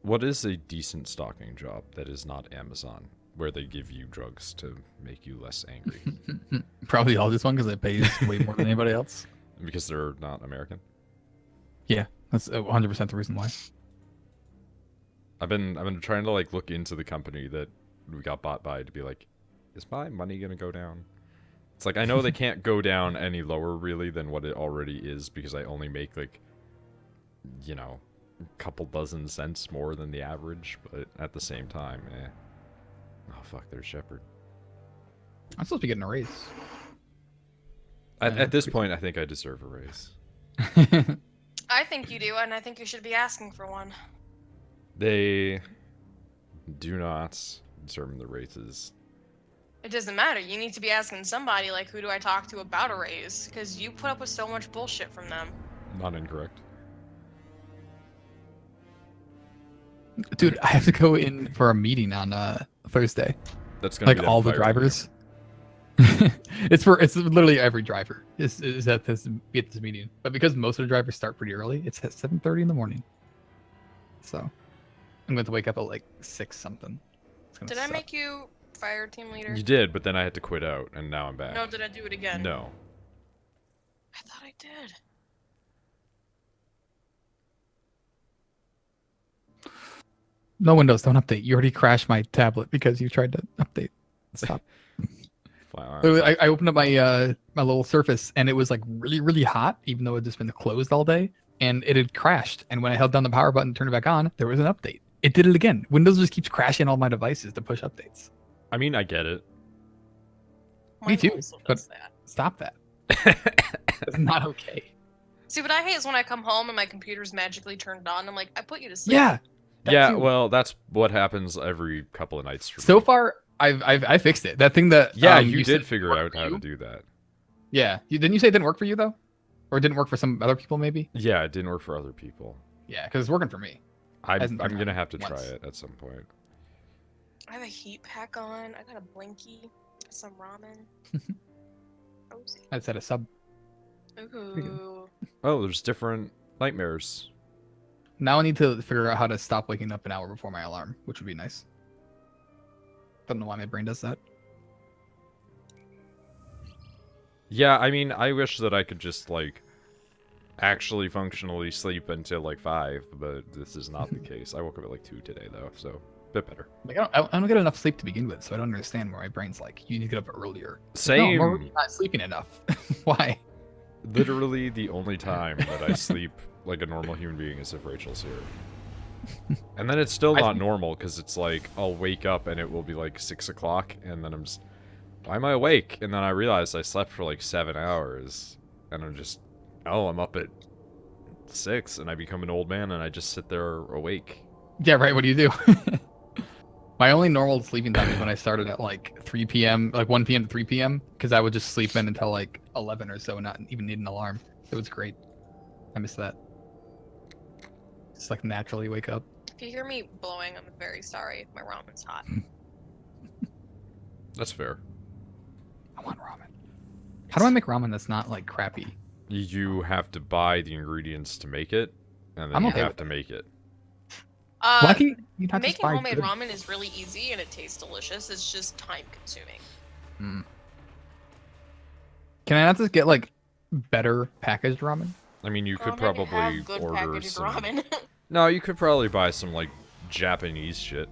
What is a decent stalking job that is not Amazon, where they give you drugs to make you less angry? Probably all this one because it pays way more than anybody else. Because they're not American? Yeah, that's 100% the reason why. I've been trying to like look into the company that we got bought by to be like, is my money gonna go down? It's like I know they can't go down any lower really than what it already is because I only make like, you know, a couple dozen cents more than the average, but at the same time, eh. Oh fuck, there's Shepard. I'm supposed to be getting a raise. At this point, I think I deserve a raise. I think you do, and I think you should be asking for one. They do not determine the raises. It doesn't matter. You need to be asking somebody, like, who do I talk to about a raise? Because you put up with so much bullshit from them. Not incorrect. Dude, I have to go in for a meeting on Thursday. That's gonna Like be all the drivers. it's literally every driver is at this meeting. But because most of the drivers start pretty early, it's at 7:30 in the morning. So I'm going to wake up at like 6 something. Did I make you fire team leader? You did, but then I had to quit out, and now I'm back. No, did I do it again? No. I thought I did. No, Windows, don't update. You already crashed my tablet because you tried to update. Stop. I opened up my my little Surface, and it was like really, really hot, even though it had just been closed all day, and it had crashed. And when I held down the power button and turned it back on, there was an update. It did it again. Windows just keeps crashing all my devices to push updates. I mean, I get it. Me too, but stop that. It's not okay. See, what I hate is when I come home and my computer's magically turned on. I'm like, I put you to sleep. Yeah. Yeah, well, that's what happens every couple of nights for so me. far, I fixed it. That thing that you did figure out how to do that. Yeah, didn't you say it didn't work for you though, or it didn't work for some other people maybe? Yeah, it didn't work for other people. Yeah, because it's working for me. I'm gonna have to try it at some point. I have a heat pack on. I got a blinky, some ramen. I said a sub. Ooh. Oh, there's different nightmares. Now I need to figure out how to stop waking up an hour before my alarm, which would be nice. Don't know why my brain does that. Yeah, I mean, I wish that I could just, like, actually functionally sleep until, like, 5, but this is not the case. I woke up at, like, 2 today, though, so a bit better. Like, I don't get enough sleep to begin with, so I don't understand where my brain's like, you need to get up earlier. Same. No, I'm not sleeping enough. Why? Literally the only time that I sleep like a normal human being is if Rachel's here. And then it's still not normal, because it's like, I'll wake up and it will be like 6 o'clock, and then I'm just, why am I awake? And then I realize I slept for like 7 hours, and I'm just, oh, I'm up at 6, and I become an old man, and I just sit there awake. Yeah, right, what do you do? My only normal sleeping time is when I started at like 3 p.m., like 1 p.m. to 3 p.m., because I would just sleep in until like 11 or so and not even need an alarm. It was great. I miss that. Just like naturally wake up. If you hear me blowing, I'm very sorry. My ramen's hot. That's fair. I want ramen. How do I make ramen that's not like crappy? You have to buy the ingredients to make it, and then you have to make it. Why can you not making just buy homemade good? ramen is really easy and it tastes delicious. It's just time consuming. Can I not just get like better packaged ramen? I mean, you could probably good order packaged some. ramen. No, you could probably buy some like Japanese shit.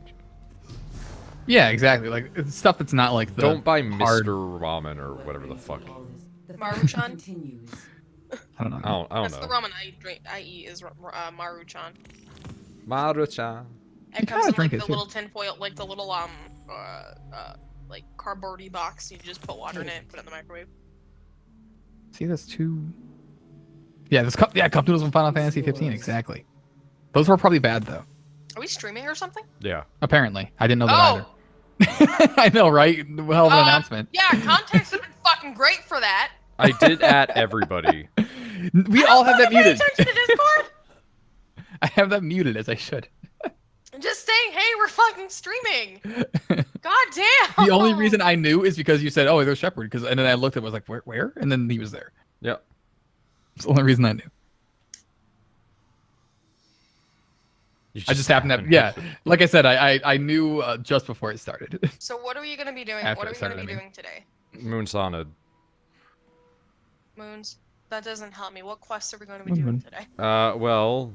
Yeah, exactly. Like it's stuff that's not like the Don't buy hard... Mr. Ramen or whatever the fuck. Maruchan? I don't know. I don't That's know. the ramen I eat is Maruchan. Maruchan. It comes in like the little tinfoil, like the little like cardboardy box. You just put water in it, put it in the microwave. See, that's two. Yeah, cup noodles from Final Fantasy 15. Exactly. Those were probably bad though. Are we streaming or something? Yeah. Apparently, I didn't know that either. I know, right? Hell of an announcement. Yeah, context would have been fucking great for that. I did at everybody. We all have that muted. Attention to Discord? I have that muted as I should. I'm just saying, hey, we're fucking streaming. God damn. The only reason I knew is because you said, "Oh, there's Shepard," and then I looked at it, was like, "Where?" And then he was there. Yep. It's the only reason I knew. I just happened to, yeah. Like I said, I knew just before it started. So what are we gonna be doing? After What are it we gonna started, be I mean. doing today? Moon Sonid. Moons. That doesn't help me. What quests are we going to be doing today? Well,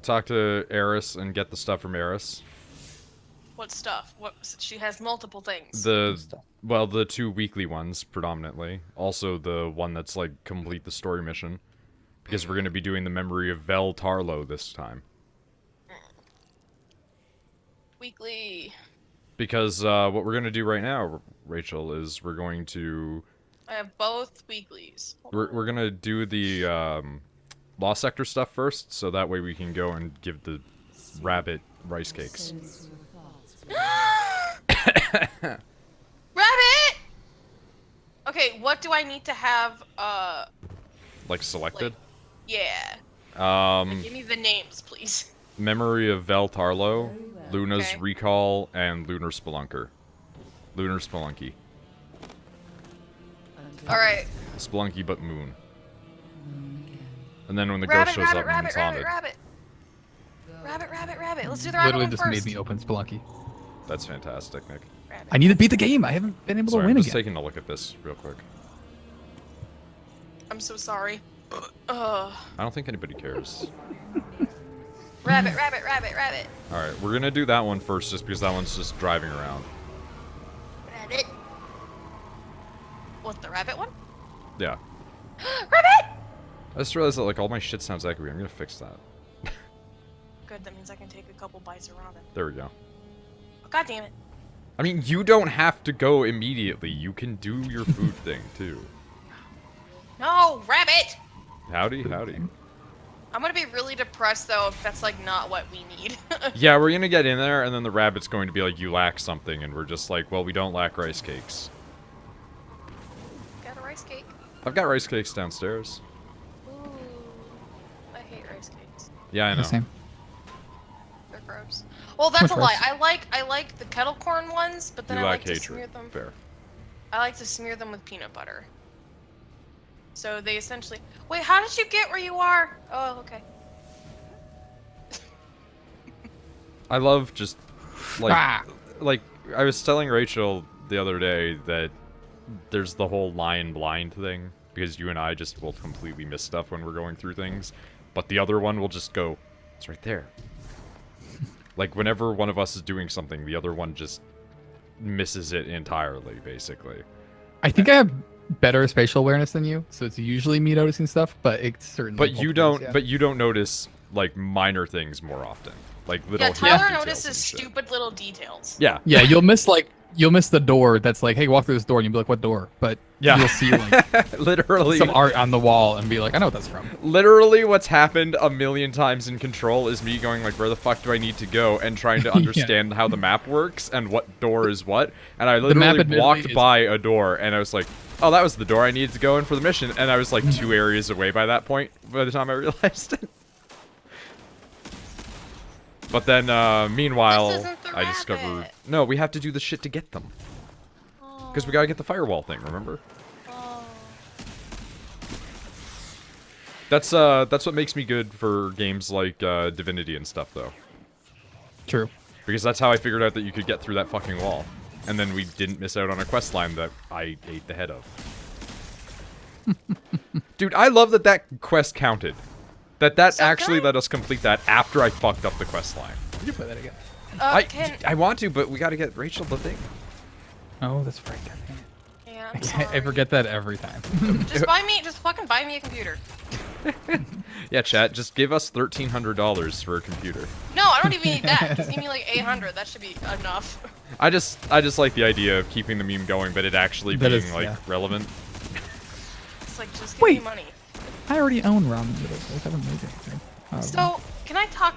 talk to Eris and get the stuff from Eris. What stuff? What? She has multiple things. Well, the 2 weekly ones predominantly. Also the one that's like complete the story mission, because we're going to be doing the memory of Vel Tarlo this time. Weekly. Because what we're going to do right now, Rachel, is we're going to. I have both weeklies. We're going to do the Lost Sector stuff first, so that way we can go and give the rabbit rice cakes. Rabbit! Okay, what do I need to have, like selected? yeah. Give me the names, please. Memory of Vel Tarlo, Luna's Okay. Recall, and Lunar Spelunker. Lunar Spelunky. Alright. Spelunky but Moon. And then when the Rabbit, ghost shows up, rabbit, Moon's rabbit, haunted. rabbit, rabbit. Rabbit. Let's do the rabbit Literally one just first. made me open Spelunky. That's fantastic, Nick. Rabbit. I need to beat the game. I haven't been able Sorry, to I'm win just again. taking a look at this real quick. I'm so sorry. I don't think anybody cares. Rabbit. Alright, we're gonna do that one first just because that one's just driving around. Rabbit. What, the rabbit one? Yeah. Rabbit! I just realized that like all my shit sounds echoey. I'm gonna fix that. Good, that means I can take a couple bites of ramen. There we go. Oh, God damn it. I mean, you don't have to go immediately. You can do your food thing, too. No, rabbit! Howdy. I'm gonna be really depressed, though, if that's, like, not what we need. Yeah, we're gonna get in there, and then the rabbit's going to be like, you lack something, and we're just like, well, we don't lack rice cakes. Got a rice cake. I've got rice cakes downstairs. Ooh. I hate rice cakes. Yeah, I know. Same. They're gross. Well, that's a Much lie. rice. I like the kettle corn ones, but then You I lack like to smear hatred. them. Fair. I like to smear them with peanut butter. So they essentially... Wait, how did you get where you are? Oh, okay. I love just, like, Ah! like, I was telling Rachel the other day that there's the whole lion blind thing, because you and I just will completely miss stuff when we're going through things, but the other one will just go, it's right there. Like, whenever one of us is doing something, the other one just misses it entirely, basically. I think I have better spatial awareness than you, so it's usually me noticing stuff, but it's certainly. But you don't. Yeah. But you don't notice like minor things more often, like little. Yeah, Tyler details notices and shit. stupid little details. Yeah. Yeah, you'll miss the door that's like, hey, walk through this door, and you'll be like, what door? But Yeah. you'll see like Literally. some art on the wall and be like, I know what that's from. Literally, what's happened a million times in Control is me going like, where the fuck do I need to go, and trying to understand how the map works and what door is what. And I map literally admittedly walked is- by a door, and I was like, oh, that was the door I needed to go in for the mission. And I was like 2 areas away by that point, by the time I realized it. But then, meanwhile, This isn't the I discovered... rabbit. No, we have to do the shit to get them. Because we gotta get the firewall thing, remember? Oh. That's what makes me good for games like Divinity and stuff, though. True. Because that's how I figured out that you could get through that fucking wall. And then we didn't miss out on a quest line that I ate the head of. Dude, I love that that quest counted. That So actually can I- let us complete that after I fucked up the quest line. Could you play that again? I want to, but we gotta get Rachel the thing. Oh, that's right. God damn it. Yeah, I I'm can't. I sorry. forget that every time. Just fucking buy me a computer. Yeah, chat, just give us $1,300 for a computer. No, I don't even need that. Just give me like 800. That should be enough. I just like the idea of keeping the meme going, but it actually That being is- like yeah. relevant. It's like just give Wait. me money. I already own ramen noodles. I haven't made anything. So can I talk?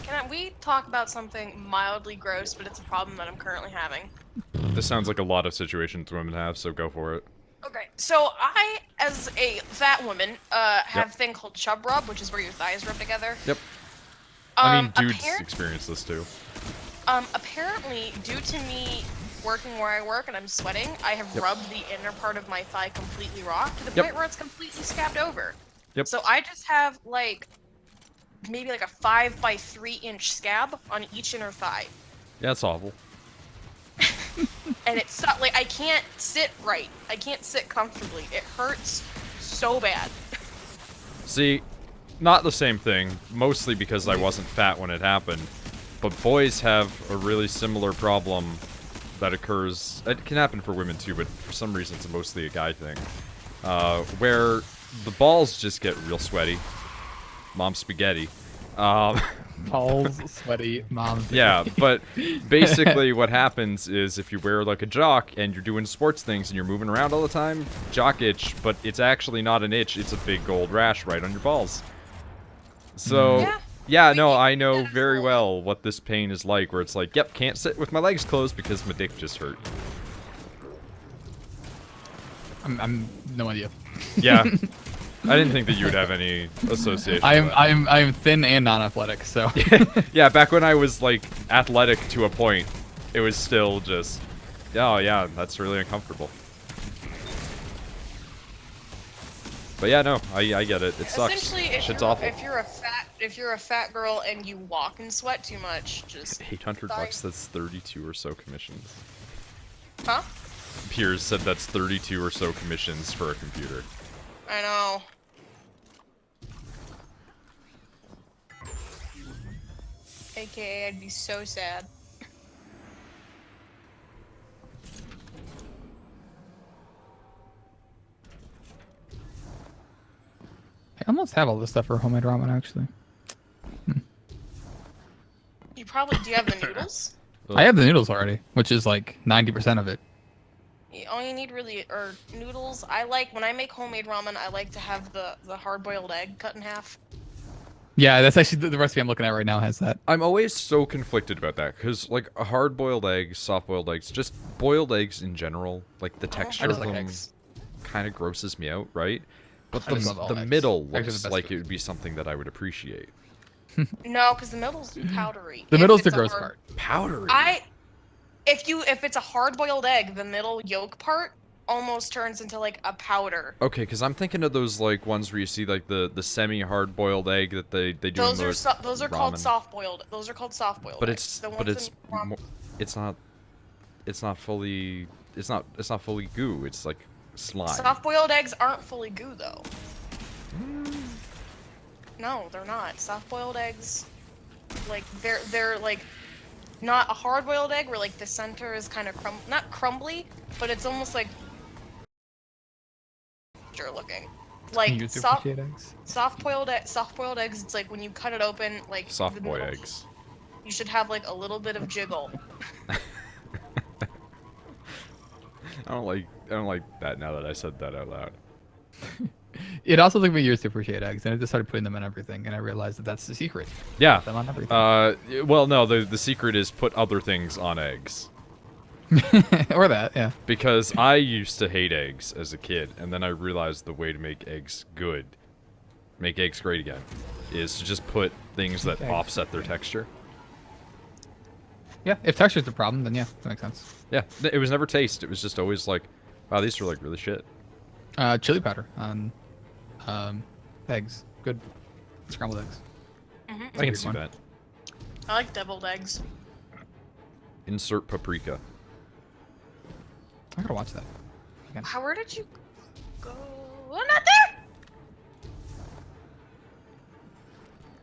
Can we talk about something mildly gross, but it's a problem that I'm currently having? This sounds like a lot of situations women have, so go for it. Okay, so I, as a fat woman, have a thing called chub rub, which is where your thighs rub together. Yep. I mean, dudes appar- experience this too. Apparently, due to me working where I work and I'm sweating, I have rubbed the inner part of my thigh completely raw to the point where it's completely scabbed over. Yep. So I just have like maybe like a 5 by 3 inch scab on each inner thigh. Yeah, it's awful. And it's like I can't sit right. I can't sit comfortably. It hurts so bad. See, not the same thing, mostly because I wasn't fat when it happened. But boys have a really similar problem that occurs. It can happen for women too, but for some reason it's mostly a guy thing. Where the balls just get real sweaty. Mom spaghetti. Balls, sweaty, mom. Yeah, but basically what happens is if you wear like a jock and you're doing sports things and you're moving around all the time, jock itch, but it's actually not an itch, it's a big gold rash right on your balls. So, yeah, no, I know very well what this pain is like, where it's like, yep, can't sit with my legs closed because my dick just hurt. I'm no idea. Yeah. I didn't think that you would have any association. I'm thin and non-athletic, so. Yeah, back when I was like athletic to a point, it was still just, oh yeah, that's really uncomfortable. But yeah, no, I get it. It sucks. Essentially, Shit's awful. if you're a fat girl and you walk and sweat too much, just $800 bucks. That's 32 or so commissions. Huh? Piers said that's 32 or so commissions for a computer. I know. AKA, I'd be so sad. I almost have all this stuff for homemade ramen, actually. You probably do. You have the noodles? I have the noodles already, which is like 90% of it. All you need really are noodles. I like, when I make homemade ramen, I like to have the hard-boiled egg cut in half. Yeah, that's actually the recipe I'm looking at right now has that. I'm always so conflicted about that, because, like, a hard-boiled egg, soft-boiled eggs, just boiled eggs in general, like, the texture of them kind of grosses me out, right? But the middle looks like it would be something that I would appreciate. No, because the middle's powdery. The middle's the gross part. Powdery? If it's a hard-boiled egg, the middle yolk part almost turns into like a powder. Okay, because I'm thinking of those like ones where you see like the semi-hard-boiled egg that they do. Those are called soft-boiled. Those are called soft-boiled. But it's not fully goo. It's like slime. Soft-boiled eggs aren't fully goo though. No, they're not. Soft-boiled eggs, like they're like. Not a hard-boiled egg where like the center is kind of not crumbly, but it's almost like looking. Like soft-boiled eggs. It's like when you cut it open, like soft-boiled eggs. You should have like a little bit of jiggle. I don't like that now that I said that out loud. It also took me years to appreciate eggs, and I just started putting them in everything, and I realized that that's the secret. Yeah. Put them on everything. Well, no, the secret is put other things on eggs. Or that, yeah. Because I used to hate eggs as a kid, and then I realized the way to make eggs good, make eggs great again, is to just put things that offset their texture. Yeah, if texture's the problem, then yeah, that makes sense. Yeah, it was never taste. It was just always like, wow, these are like really shit. Chili powder on eggs. Good. Scrambled eggs. Mm-hmm. I can see that. I like deviled eggs. Insert paprika. I gotta watch that. Again. Where did you go? Oh, not there!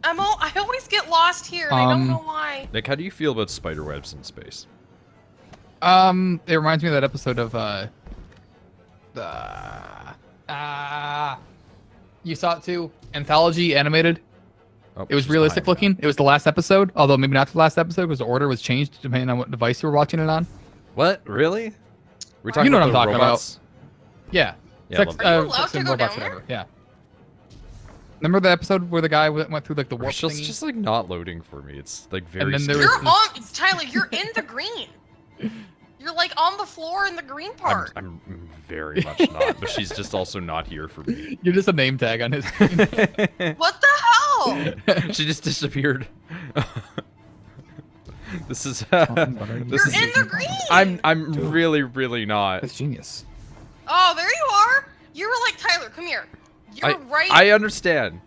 I always get lost here, and I don't know why. Nick, how do you feel about spider webs in space? It reminds me of that episode of you saw it too? Anthology animated. Oh, it was realistic looking. It was the last episode, although maybe not the last episode because the order was changed depending on what device you were watching it on. What? Really? We're talking about what I'm talking robots? About. Yeah. Yeah. Are you allowed to go down there? Yeah. Remember the episode where the guy went through like the warp thingy? It's just like not loading for me. It's like very. And then Tyler, you're in the green. You're like on the floor in the green part. I'm very much not, but she's just also not here for me. You're just a name tag on his screen. What the hell? She just disappeared. This is. You're in the green. I'm really not. That's genius. Oh, there you are. You were like, Tyler, come here. You're right. I understand.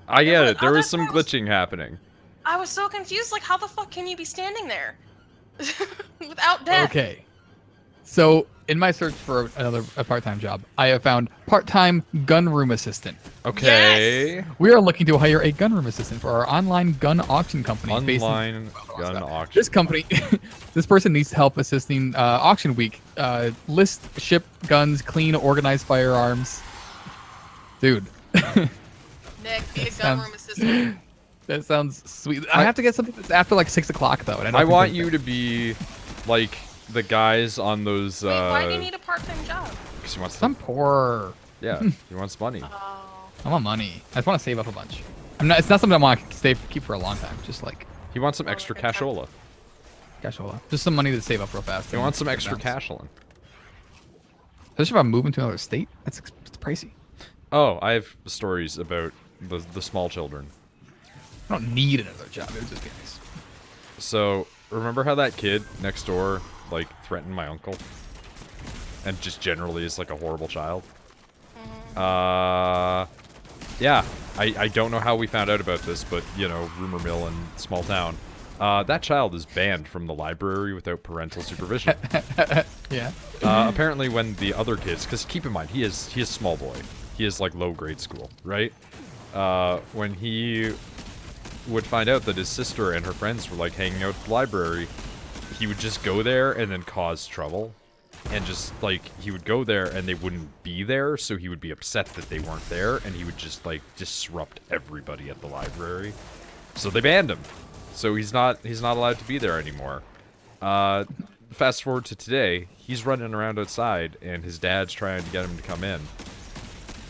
I get it. Oh, There was that's some what I was- glitching happening. I was so confused. Like, how the fuck can you be standing there without death? Okay. So, in my search for a part-time job, I have found part-time gunroom assistant. Okay. Yes! We are looking to hire a gunroom assistant for our online gun auction company. Online gun auction. This company, this person needs help assisting auction week. List, ship guns, clean, organize firearms. Dude. Nick, be a gunroom assistant. That sounds sweet. I have to get something that's after like 6 o'clock though. And I want you to be like the guys on those. Wait, why do you need a part-time job? Because he wants. I'm poor. Yeah, he wants money. Oh. I want money. I just want to save up a bunch. It's not something I want to keep for a long time. Just like He wants some extra cashola. cashola. Just some money to save up real fast. He wants some extra cashola. Especially if I'm moving to another state. It's pricey. Oh, I have stories about the small children. I don't need another job. It would just be nice. So, remember how that kid next door, like, threatened my uncle? And just generally is, like, a horrible child? Yeah. I don't know how we found out about this, but, you know, rumor mill in small town. That child is banned from the library without parental supervision. Yeah. Apparently when the other kids, because keep in mind, he is small boy. He is, like, low grade school, right? When he would find out that his sister and her friends were like hanging out at the library, he would just go there and then cause trouble. And just like he would go there and they wouldn't be there, so he would be upset that they weren't there, and he would just like disrupt everybody at the library. So they banned him. So he's not allowed to be there anymore. Fast forward to today, he's running around outside and his dad's trying to get him to come in.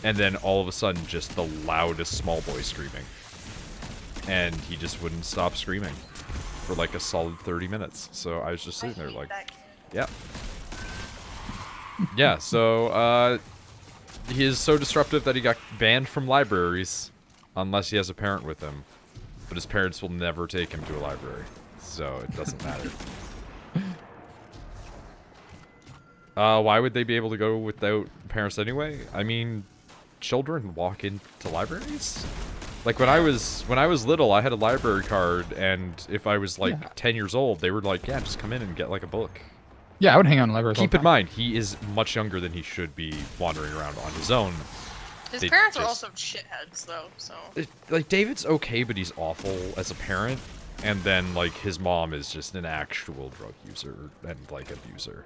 And then all of a sudden just the loudest small boy screaming. And he just wouldn't stop screaming for like a solid 30 minutes. So I was just sitting there like, yeah. Yeah, so he is so disruptive that he got banned from libraries unless he has a parent with him. But his parents will never take him to a library. So it doesn't matter. Why would they be able to go without parents anyway? I mean, children walk into libraries? Like when I was little, I had a library card, and if I was like 10 years old, they were like, "Yeah, just come in and get like a book." Yeah, I would hang out in libraries. Keep in mind, he is much younger than he should be wandering around on his own. His parents are also shitheads, though. So like David's okay, but he's awful as a parent, and then like his mom is just an actual drug user and like abuser.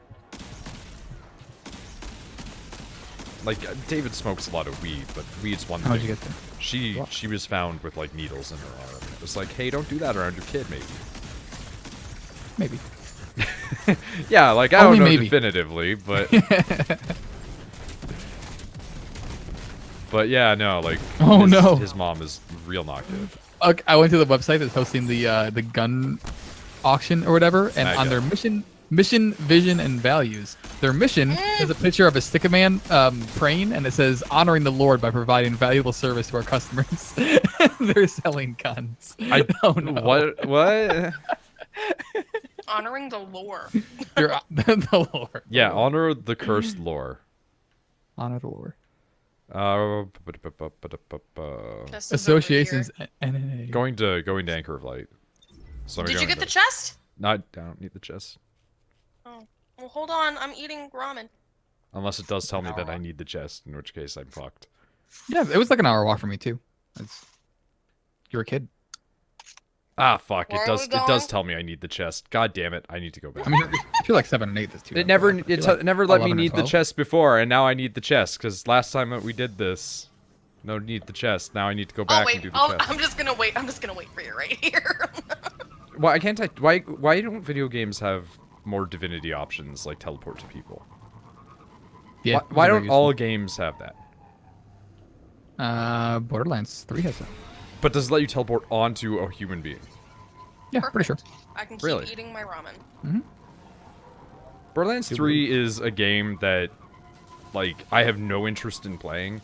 Like David smokes a lot of weed, but weed's one thing. How'd you get there? She was found with like needles in her arm. It was like, hey, don't do that around your kid, maybe. Maybe. Yeah, like I don't know maybe. definitively, but but yeah, no, like his mom is real not good. Okay, I went to the website that's hosting the gun auction or whatever, and on their mission, vision, and values, their mission is a picture of a stick man praying, and it says honoring the Lord by providing valuable service to our customers. They're selling guns. Oh no! What? honoring the lore. The lore. Yeah, honor the cursed lore. Honor the lore. Associations. Going to Anchor of Light. So Did you get the chest? No, I don't need the chest. Oh, well, hold on. I'm eating ramen. Unless it does tell me that I need the chest, in which case I'm fucked. Yeah, it was like an hour walk for me too. You're a kid. Ah, fuck! It does tell me I need the chest. God damn it! I need to go back. I mean, if you're like 7 and 8, that's too. It never let me need the chest before, and now I need the chest because last time that we did this, no need the chest. Now I need to go back and do the chest. I'm just gonna wait. I'm just gonna wait for you right here. Why can't I? Why don't video games have more divinity options like teleport to people? Yeah. Why don't all games have that? Borderlands 3 has that. But does it let you teleport onto a human being? Yeah, pretty sure. I can keep eating my ramen. Mm-hmm. Borderlands 3 is a game that, like, I have no interest in playing.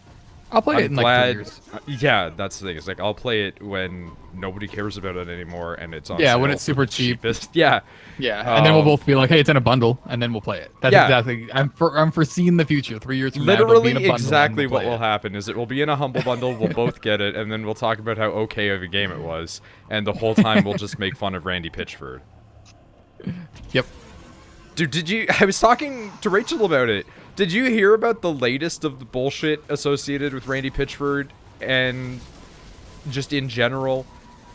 I'll play it in like 3 years. Yeah, that's the thing. It's like I'll play it when nobody cares about it anymore, and it's on Yeah, sale when it's for super the cheap. cheapest. Yeah, Yeah, and then we'll both be like, "Hey, it's in a bundle," and then we'll play it. That's Yeah. exactly. I'm foreseeing the future. 3 years from now, it'll be literally in a bundle, exactly and we'll what play will it. happen is it will be in a humble bundle. We'll both get it, and then we'll talk about how okay of a game it was, and the whole time we'll just make fun of Randy Pitchford. Yep. Dude, did you? I was talking to Rachel about it. Did you hear about the latest of the bullshit associated with Randy Pitchford and just in general,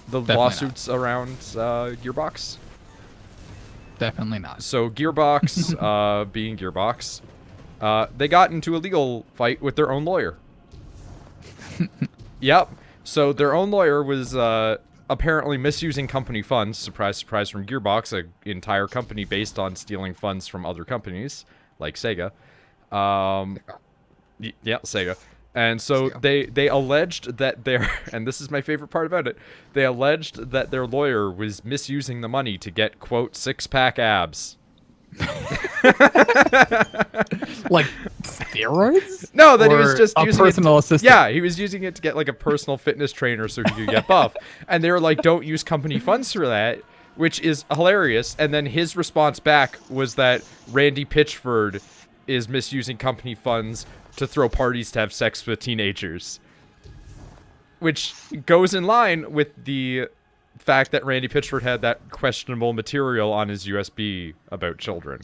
the Definitely lawsuits around Gearbox? Definitely not. So Gearbox, being Gearbox, they got into a legal fight with their own lawyer. Yep. So their own lawyer was apparently misusing company funds. Surprise, surprise, from Gearbox, an entire company based on stealing funds from other companies like Sega. Yeah, Sega. And so they alleged that their, and this is my favorite part about it, they alleged that their lawyer was misusing the money to get, quote, six-pack abs. Like steroids? No, that he Or was just a using personal it assistant. Yeah, he was using it to get like a personal fitness trainer so he could get buff. And they were like, don't use company funds for that, which is hilarious. And then his response back was that Randy Pitchford is misusing company funds to throw parties to have sex with teenagers. Which goes in line with the fact that Randy Pitchford had that questionable material on his USB about children.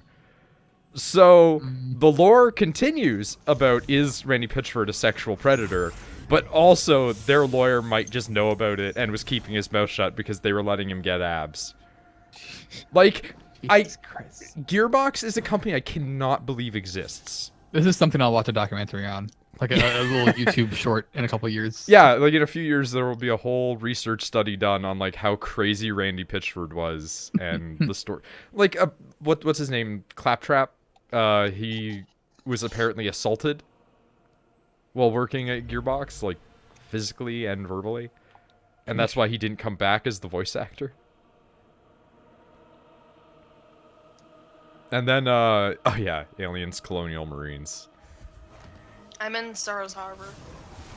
So the lore continues about, is Randy Pitchford a sexual predator? But also their lawyer might just know about it and was keeping his mouth shut because they were letting him get abs. Like, Jesus Christ. Gearbox is a company I cannot believe exists. This is something I'll watch a documentary on. Like a little YouTube short in a couple of years. Yeah, like in a few years there will be a whole research study done on like how crazy Randy Pitchford was and the story. Like what's his name? Claptrap. He was apparently assaulted while working at Gearbox, like physically and verbally, and that's why he didn't come back as the voice actor. And then oh yeah, Aliens, Colonial Marines. I'm in Stars Harbor.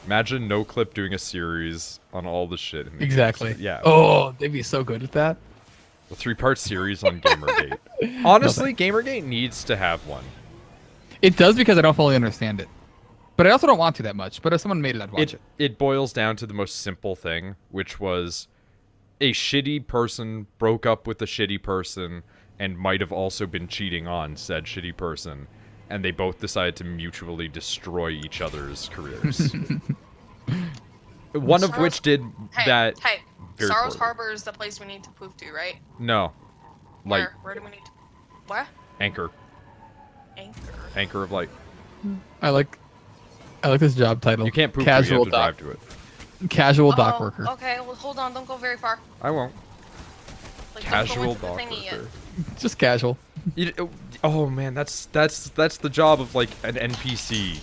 Imagine No Clip doing a series on all the shit. In the Exactly. games. Yeah. Oh, they'd be so good at that. A 3-part series on Gamergate. Honestly, Gamergate needs to have one. It does because I don't fully understand it. But I also don't want to that much. But if someone made it, I'd watch it. It boils down to the most simple thing, which was a shitty person broke up with a shitty person and might have also been cheating on said shitty person. And they both decided to mutually destroy each other's careers. One of which did that. Hey, very Stars poorly. Harbor is the place we need to move to, right? No. Light. Where do we need to... What? Anchor. Anchor. Anchor of light. I like this job title. You can't poop, Casual you have to drive to it. Casual dock worker. Okay, well, hold on. Don't go very far. I won't. Like, Casual don't go dock into the thingy worker. Just casual. Oh man, that's the job of like an NPC.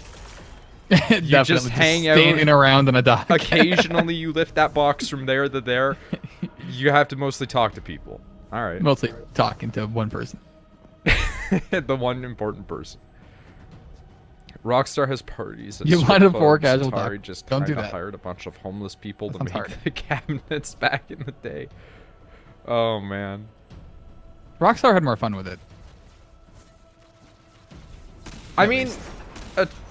You just hang out, standing around in a dock. Occasionally you lift that box from there to there. You have to mostly talk to people. All right. Mostly talking to one person. The one important person. Rockstar has parties. At You strip wanted clubs. 4 casual Atari dock. just Don't do kinda that. hired a bunch of homeless people That to sounds make hard. the cabinets back in the day. Oh man. Rockstar had more fun with it. I mean,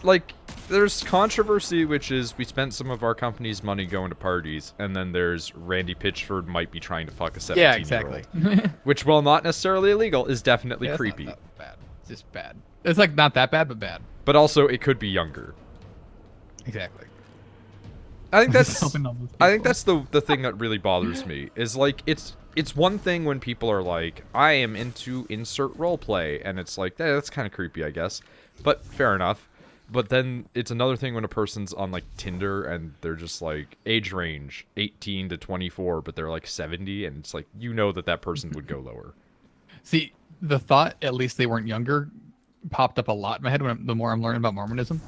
like, there's controversy, which is we spent some of our company's money going to parties, and then there's Randy Pitchford might be trying to fuck a 17-year-old. Yeah, exactly. Which, while not necessarily illegal, is definitely Yeah, it's not creepy. that bad. It's just bad. It's like not that bad, but bad. But also, it could be younger. Exactly. I think that's Helping all those I think people. that's the thing that really bothers me is like it's one thing when people are like, I am into insert roleplay, and it's like, that's kind of creepy, I guess. But fair enough. But then it's another thing when a person's on like Tinder and they're just like age range 18 to 24, but they're like 70, and it's like, you know that person would go lower. See, the thought, at least they weren't younger, popped up a lot in my head the more I'm learning about Mormonism.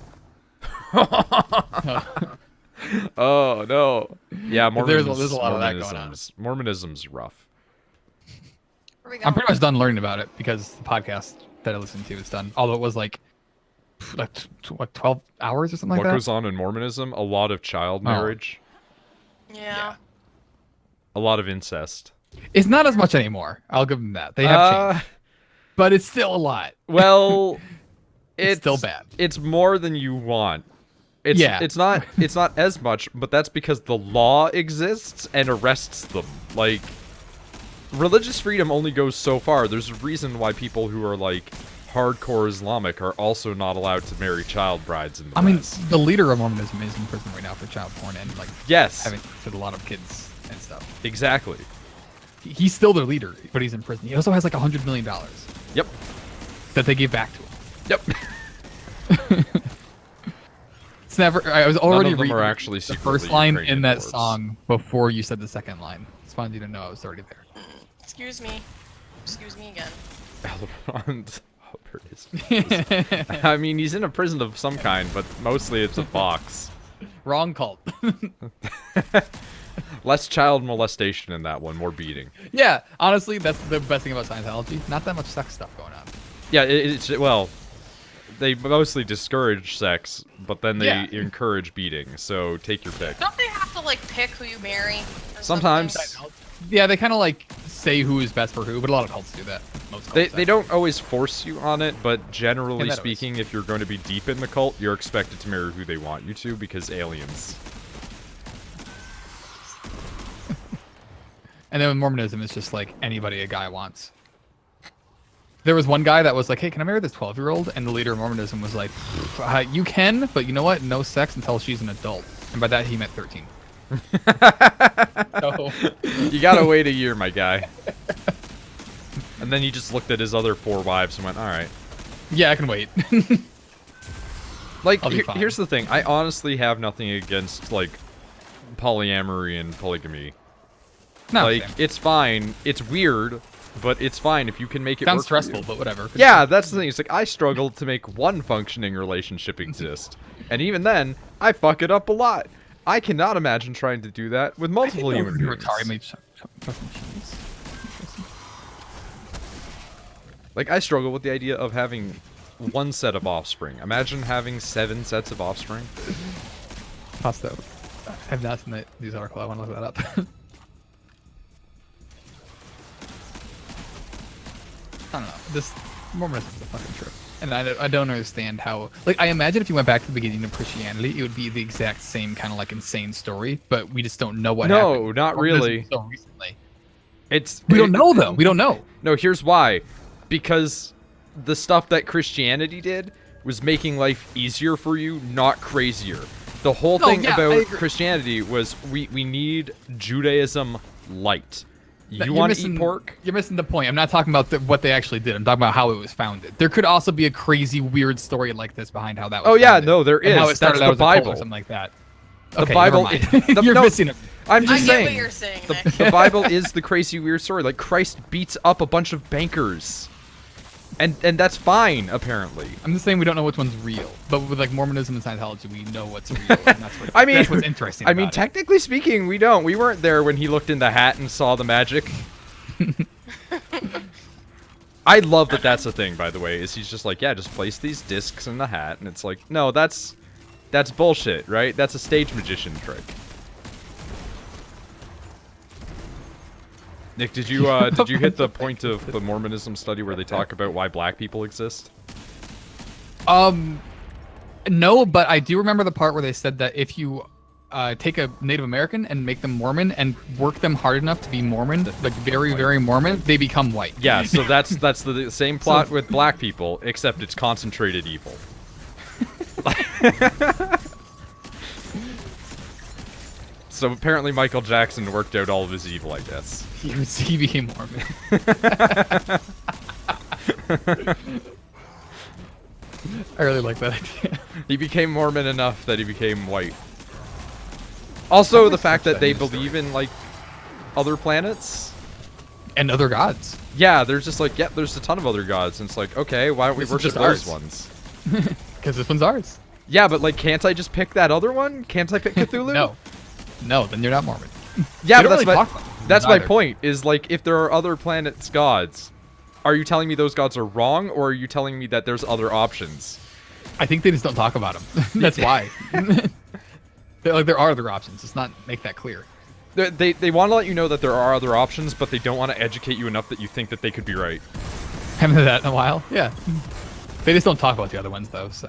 Oh no. Yeah, There's a lot of that going on. Mormonism's rough. Where we going? I'm pretty much done learning about it because the podcast that I listened to is done. Although it was like like 12 hours or something like what that. goes on in Mormonism? A lot of child marriage. Yeah. A lot of incest. It's not as much anymore. I'll give them that. They have changed. But it's still a lot. Well, it's still bad. It's more than you want. It's not as much, but that's because the law exists and arrests them. Like, religious freedom only goes so far. There's a reason why people who are like hardcore Islamic are also not allowed to marry child brides in the West. Mean, the leader of Mormonism is in prison right now for child porn and like having sex with a lot of kids and stuff. Exactly. He's still their leader, but he's in prison. He also has like $100 million. Yep. That they gave back to him. Yep. It's never. I was already reading actually the first line in that song before you said the second line. It's fun you to know I was already there. Excuse me. Excuse me again. Elrond Hubbard is. I mean, he's in a prison of some kind, but mostly it's a box. Wrong cult. Less child molestation in that one, more beating. Yeah, honestly, that's the best thing about Scientology. Not that much sex stuff going on. Yeah, well, they mostly discourage sex, but then they encourage beating. So take your pick. Don't they have to like pick who you marry? Sometimes. Yeah, they kind of like say who is best for who, but a lot of cults do that. Most cults they don't always force you on it, but generally speaking, if you're going to be deep in the cult, you're expected to marry who they want you to because aliens. And then with Mormonism, it's just like anybody a guy wants. There was one guy that was like, hey, can I marry this 12-year-old? And the leader of Mormonism was like, you can, but you know what? No sex until she's an adult. And by that, he meant 13. So. You gotta wait a year, my guy. And then he just looked at his other 4 wives and went, alright. Yeah, I can wait. Like, here's the thing. I honestly have nothing against, like, polyamory and polygamy. No, like, it's fine. It's weird, but it's fine if you can make it Sounds work stressful, but whatever. Yeah, that's the thing. It's like, I struggle to make one functioning relationship exist. And even then, I fuck it up a lot. I cannot imagine trying to do that with multiple human beings. Like, I struggle with the idea of having one set of offspring. Imagine having 7 sets of offspring. Pasta. I have not seen that news article. I want to look that up. I don't know. This Mormonism is a fucking trip. And I don't understand how... Like, I imagine if you went back to the beginning of Christianity, it would be the exact same kind of, like, insane story, but we just don't know what happened. No, not really. So recently. We don't know, though. We don't know. No, here's why. Because the stuff that Christianity did was making life easier for you, not crazier. The whole thing about Christianity was we need Judaism light. You want to eat pork? You're missing the point. I'm not talking about what they actually did. I'm talking about how it was founded. There could also be a crazy, weird story like this behind how that was founded. Yeah, no, there is. How it started That's the Bible. Or something like that. The Bible. You're missing it. I'm just saying. I get what you're saying, the Bible is the crazy, weird story. Like, Christ beats up a bunch of bankers. And that's fine, apparently. I'm just saying we don't know which one's real. But with, like, Mormonism and Scientology, we know what's real. And that's what's interesting about it. Technically speaking, we don't. We weren't there when he looked in the hat and saw the magic. I love that that's a thing, by the way, is he's just like, yeah, just place these discs in the hat. And it's like, no, that's bullshit, right? That's a stage magician trick. Nick, did you hit the point of the Mormonism study where they talk about why black people exist? No, but I do remember the part where they said that if you take a Native American and make them Mormon and work them hard enough to be Mormon, like very, very Mormon, they become white. Yeah, so that's the same plot with black people, except it's concentrated evil. So apparently Michael Jackson worked out all of his evil, I guess. He became Mormon. I really like that idea. He became Mormon enough that he became white. Also, the fact that they believe in, like, other planets. And other gods. Yeah, there's just like, there's a ton of other gods. And it's like, okay, why don't we worship those ones? Because this one's ours. Yeah, but, like, can't I just pick that other one? Can't I pick Cthulhu? No, then you're not Mormon. Yeah, but that's my point, is, like, if there are other planets' gods, are you telling me those gods are wrong, or are you telling me that there's other options? I think they just don't talk about them. That's why. Like there are other options. Let's not make that clear. They want to let you know that there are other options, but they don't want to educate you enough that you think that they could be right. Haven't had that in a while. Yeah. They just don't talk about the other ones though. So.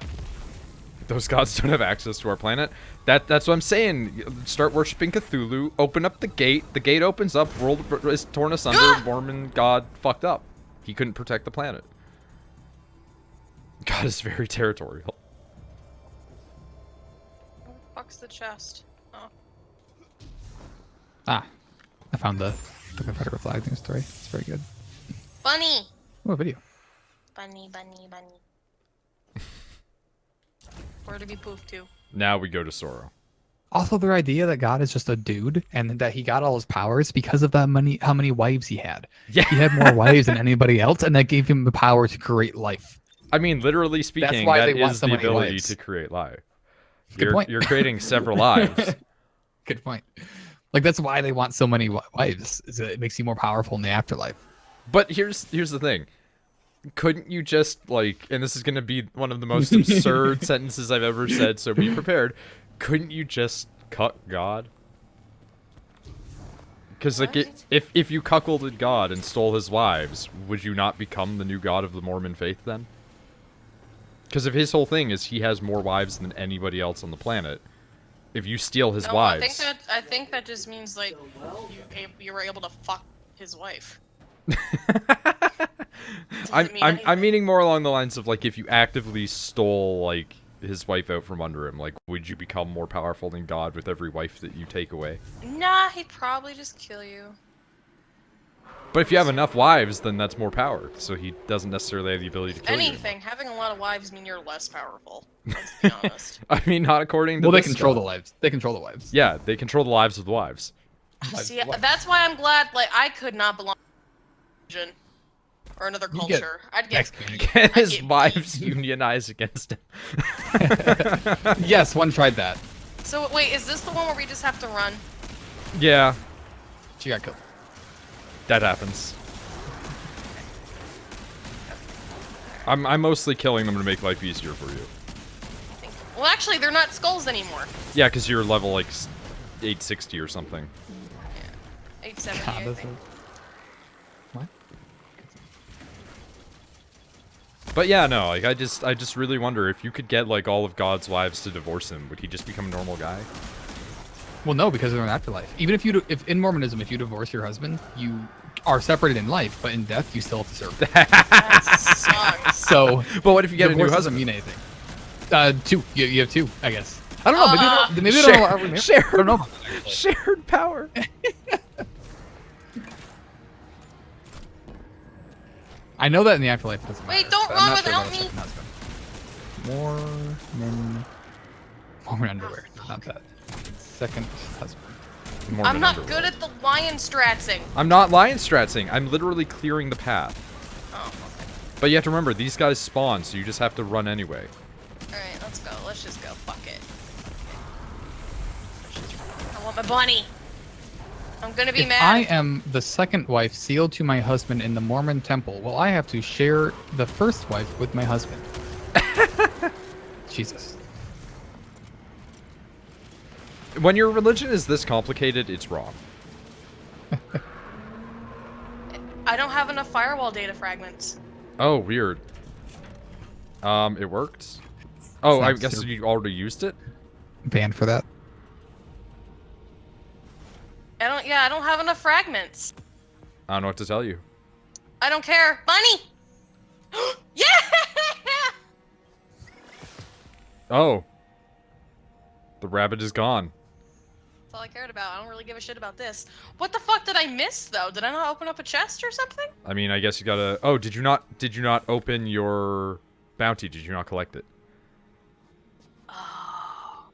Those gods don't have access to our planet. That's what I'm saying. Start worshiping Cthulhu. Open up the gate. The gate opens up. World is torn asunder. Mormon god fucked up. He couldn't protect the planet. God is very territorial. Where the fuck's the chest? Oh. Ah, I found the Confederate flag news story. It's very good. Bunny! Oh, a video. Bunny, bunny, bunny. Where to be poofed to? Now we go to Sorrow. Also, their idea that God is just a dude and that he got all his powers because of how many wives he had. Yeah. He had more wives than anybody else, and that gave him the power to create life. I mean, literally speaking, That's why that they want is so the many ability wives. to create life. Good point. You're creating several lives. Good point. Like that's why they want so many wives. Is that it makes you more powerful in the afterlife. But here's the thing. Couldn't you just, like, and this is going to be one of the most absurd sentences I've ever said, so be prepared. Couldn't you just cuck God? Because, like, if you cuckolded God and stole his wives, would you not become the new god of the Mormon faith then? Because if his whole thing is he has more wives than anybody else on the planet, if you steal his wives... I think that just means, like, you were able to fuck his wife. I'm meaning more along the lines of, like, if you actively stole, like, his wife out from under him, like, would you become more powerful than God with every wife that you take away? Nah, he'd probably just kill you. But if you have enough wives, then that's more power, so he doesn't necessarily have the ability to kill you. Anything, having a lot of wives mean you're less powerful. Let's be honest. I mean, not according to Well, they this control stuff. the wives. They control the wives. Yeah, they control the lives of the wives. See, that's why I'm glad, like, I could not belong to a religion or another You get culture. I'd get Can his wives unionize against him? Yes, one tried that. So, wait, is this the one where we just have to run? Yeah, She got killed. that happens. I'm mostly killing them to make life easier for you. Well, actually, they're not skulls anymore. Yeah, because you're level, like, 860 or something. Yeah. 870, God, I that's think. What? But yeah, no, like, I just really wonder if you could get, like, all of God's wives to divorce him, would he just become a normal guy? Well, no, because they're in afterlife. Even if in Mormonism, if you divorce your husband, you are separated in life, but in death, you still have to serve. That sucks. So, But what if you get a new divorce doesn't husband? mean anything. Two. You have two, I guess. I don't know. Maybe they don't know. Are we married? Shared, I don't know. About that, actually. shared power. I know that in the afterlife it doesn't Wait, matter, don't but I'm run not sure about without a second husband. Mormon underwear, not that. Second husband. Mormon I'm not underwear. good at the lion stratsing. I'm not lion stratsing. I'm literally clearing the path. Oh, okay. But you have to remember, these guys spawn, so you just have to run anyway. Alright, let's go. Let's just go. Fuck it. I want my bunny. I'm gonna be If mad. I am the second wife sealed to my husband in the Mormon temple, well, I have to share the first wife with my husband. Jesus. When your religion is this complicated, it's wrong. I don't have enough firewall data fragments. Oh, weird. It worked? Oh, I Snaps guess your- you already used it? Banned for that. I don't have enough fragments. I don't know what to tell you. I don't care. Bunny! Yeah! Oh. The rabbit is gone. That's all I cared about. I don't really give a shit about this. What the fuck did I miss, though? Did I not open up a chest or something? I mean, I guess you gotta... Oh, did you not open your bounty? Did you not collect it? Oh.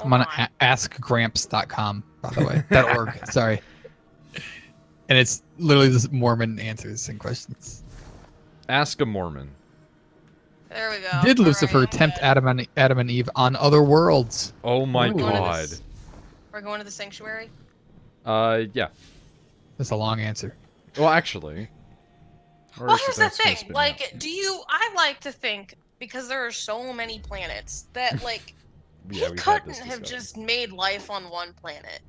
I'm on askgramps.com, by the way. .org, sorry. And it's literally just Mormon answers and questions. Ask a Mormon. There we go. Did Lucifer Alright, tempt Adam and Eve on other worlds? Oh my We're going to god. this- We're going to the sanctuary? Yeah. That's a long answer. Well, actually... Well, here's the thing. Like, I like to think, because there are so many planets, that, like, he couldn't have just made life on one planet.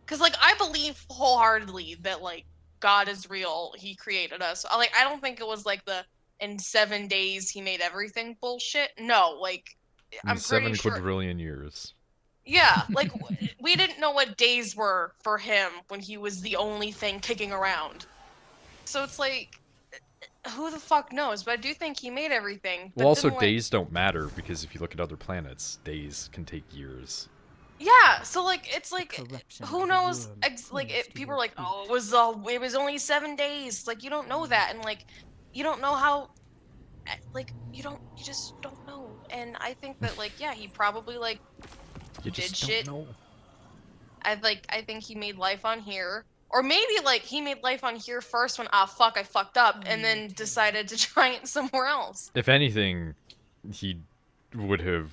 Because, like, I believe wholeheartedly that, like, God is real. He created us. Like, I don't think it was, like, in 7 days he made everything bullshit. No, like, I'm pretty sure. 7 quadrillion years. Yeah, like, we didn't know what days were for him when he was the only thing kicking around. So it's like, who the fuck knows? But I do think he made everything. Well, also, days don't matter, because if you look at other planets, days can take years. Yeah, so, like, it's like, who knows? People are like, oh, it was only 7 days. Like, you don't know that, and, like, you don't know how, like, you just don't know. And I think that, like, yeah, he probably, like, did shit. I think he made life on here. Or maybe, like, he made life on here first when, fuck, I fucked up, and then decided to try it somewhere else. If anything, he would have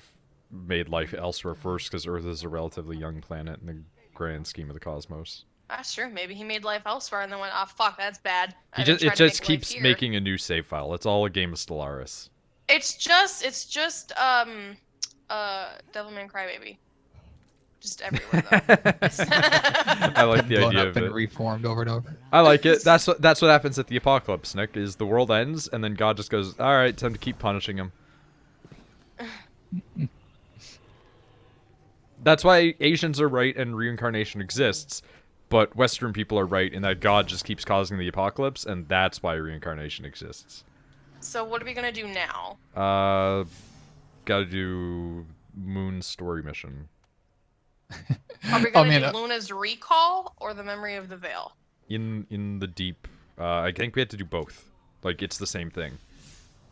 made life elsewhere first, because Earth is a relatively young planet in the grand scheme of the cosmos. That's true. Maybe he made life elsewhere and then went, fuck, that's bad. It just keeps making a new save file. It's all a game of Stellaris. It's just, Devilman Crybaby. Just everywhere, though. I like the idea of it. Reformed over and over. I like it. That's what happens at the apocalypse, Nick, is the world ends, and then God just goes, alright, time to keep punishing him. That's why Asians are right and reincarnation exists, but Western people are right in that God just keeps causing the apocalypse, and that's why reincarnation exists. So what are we gonna do now? Gotta do Moon's story mission. Are we gonna do Luna's recall or the memory of the veil? In the deep, I think we had to do both. Like, it's the same thing.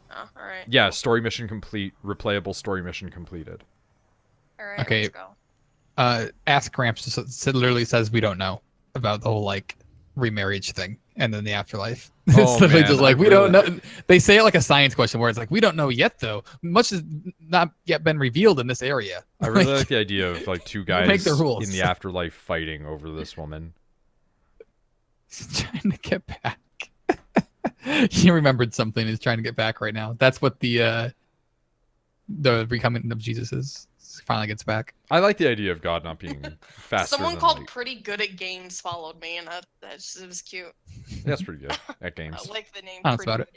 Oh, alright. Yeah, story mission complete, replayable story mission completed. Alright, okay. Let's go. Ask Gramps just literally says we don't know about the whole, like, remarriage thing and then the afterlife. Oh, it's literally man, just like, we don't know. They say it like a science question where it's like, we don't know yet, though. Much has not yet been revealed in this area. I really like the idea of, like, two guys make the rules. in the afterlife fighting over this woman. He's trying to get back. He remembered something. He's trying to get back right now. That's what the recoming of Jesus is. Finally gets back. I like the idea of God not being faster. Someone called Pretty Good at Games followed me, and it was cute. That's pretty good at games. I like the name. Honest about it.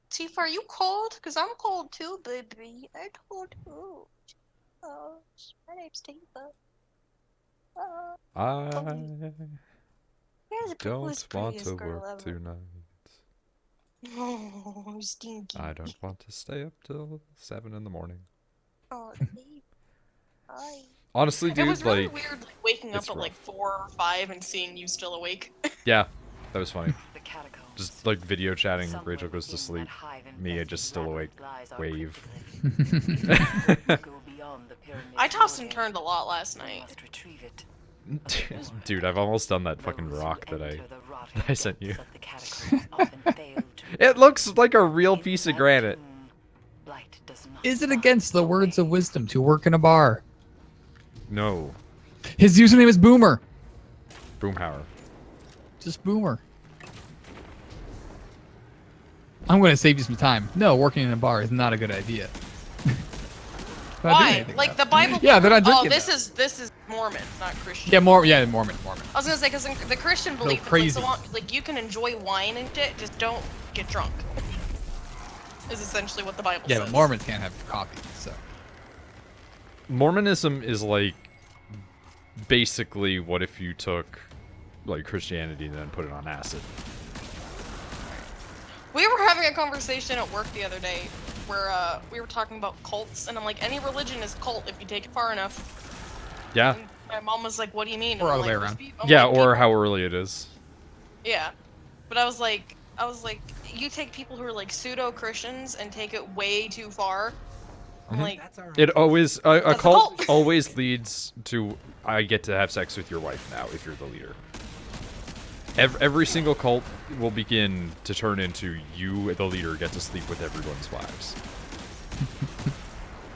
Tifa, are you cold? Because I'm cold too, baby. I'm cold too. Oh, my name's Tifa. I don't want to work tonight. Oh, stinky. I don't want to stay up till 7 in the morning. Oh, babe. Hi. Honestly, dude, it was really like, weird, like, waking up at like 4 or 5 and seeing you still awake. Yeah, that was funny. Just like video chatting, Rachel goes to sleep, Mia just still awake, wave. I tossed and turned a lot last night. Dude, I've almost done that fucking rock that I sent you. It looks like a real piece of granite. Is it against the words of wisdom to work in a bar? No. His username is Boomer. Boomhauer. Just Boomer. I'm going to save you some time. No, working in a bar is not a good idea. Why? Like the Bible. Yeah, they're not drinking. Oh, this is Mormon, not Christian. Yeah, Mormon. I was gonna say, because the Christian belief, crazy. Like you can enjoy wine and shit, just don't get drunk. Is essentially what the Bible says. Yeah, but Mormons can't have coffee, so. Mormonism is like basically what if you took like Christianity and then put it on acid. We were having a conversation at work the other day where we were talking about cults, and I'm like, any religion is cult if you take it far enough. Yeah. And my mom was like, what do you mean? Or all the way around. Yeah, or how early it is. Yeah. But I was like, you take people who are like pseudo-Christians and take it way too far. I'm like, it always, a cult always leads to, I get to have sex with your wife now if you're the leader. Every single cult will begin to turn into you, the leader, get to sleep with everyone's wives.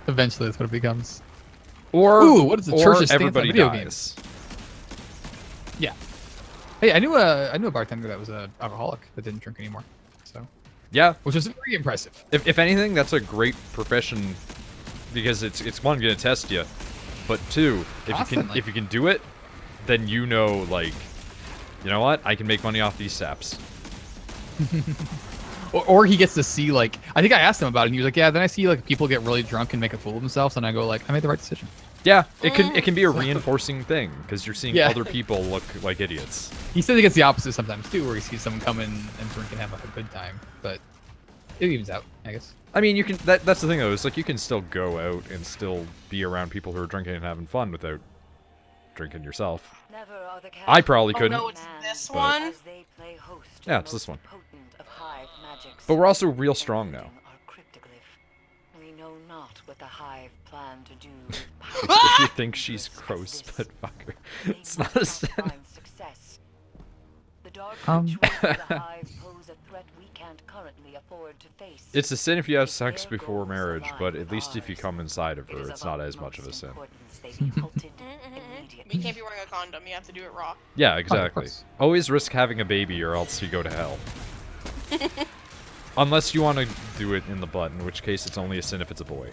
Eventually, that's what it becomes. Or, ooh, what is the church's stance on everybody video dies. Games? Yeah. Hey, I knew a bartender that was an alcoholic that didn't drink anymore. So Yeah. which is very impressive. If anything, that's a great profession because it's one gonna test you, but two, if you can do it, then you know like, you know what, I can make money off these saps. Or he gets to see like I think I asked him about it and he was like, yeah. Then I see like people get really drunk and make a fool of themselves, and I go like, I made the right decision. Yeah, it can be a reinforcing thing because you're seeing other people look like idiots. He says he gets the opposite sometimes too, where he sees someone come in and drink and have like a good time, but it evens out, I guess. I mean, you can. That's the thing though. It's like you can still go out and still be around people who are drinking and having fun without drinking yourself. I probably couldn't. Oh no, it's this one. Yeah, it's this one. But we're also real strong now. We know not what the hive plan to do. If you think she's gross, but fuck her. It's not a sin. It's a sin if you have sex before marriage, but at least if you come inside of her, it's not as much of a sin. You can't be wearing a condom. You have to do it raw. Yeah, exactly. Always risk having a baby or else you go to hell. Unless you want to do it in the butt, in which case it's only a sin if it's a boy.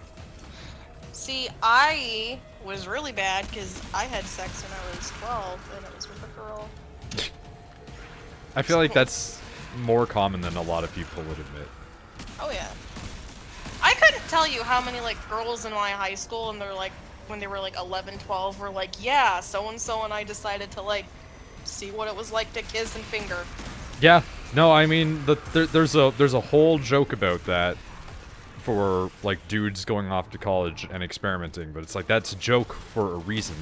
See, I was really bad because I had sex when I was 12 and it was with a girl. I feel like that's more common than a lot of people would admit. Oh yeah. I couldn't tell you how many like girls in my high school and they're like when they were like 11, 12 were like, yeah, so and so and I decided to like see what it was like to kiss and finger. Yeah. No, I mean there's a whole joke about that for like dudes going off to college and experimenting, but it's like that's a joke for a reason.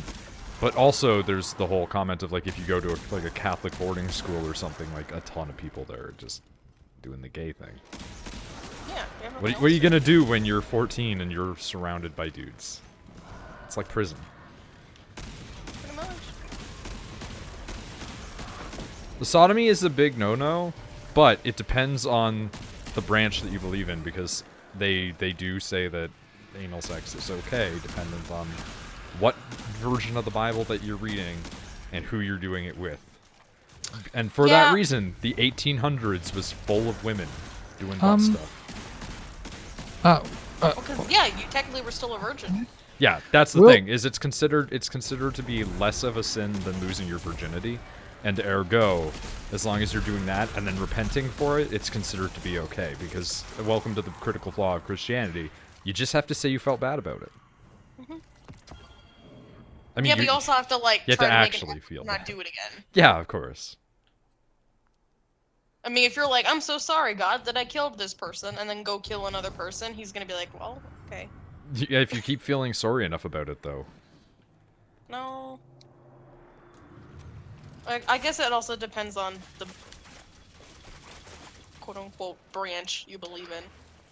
But also there's the whole comment of like if you go to a Catholic boarding school or something, like a ton of people there are just doing the gay thing. Yeah. What are you gonna do when you're 14 and you're surrounded by dudes? It's like prison. Pretty much. The sodomy is a big no-no, but it depends on the branch that you believe in because they do say that anal sex is okay, dependent on what version of the Bible that you're reading and who you're doing it with. And for that reason, the 1800s was full of women doing butt stuff. Because yeah, you technically were still a virgin. Yeah, that's the thing. Is it's considered to be less of a sin than losing your virginity, and ergo, as long as you're doing that and then repenting for it, it's considered to be okay. Because welcome to the critical flaw of Christianity. You just have to say you felt bad about it. I mean, yeah, but you also have to like you have try to to actually make it feel not bad. do it again. Yeah, of course. I mean, if you're like, I'm so sorry, God, that I killed this person, and then go kill another person, he's gonna be like, well, okay. Yeah, if you keep feeling sorry enough about it, though. No. I guess it also depends on the quote-unquote branch you believe in.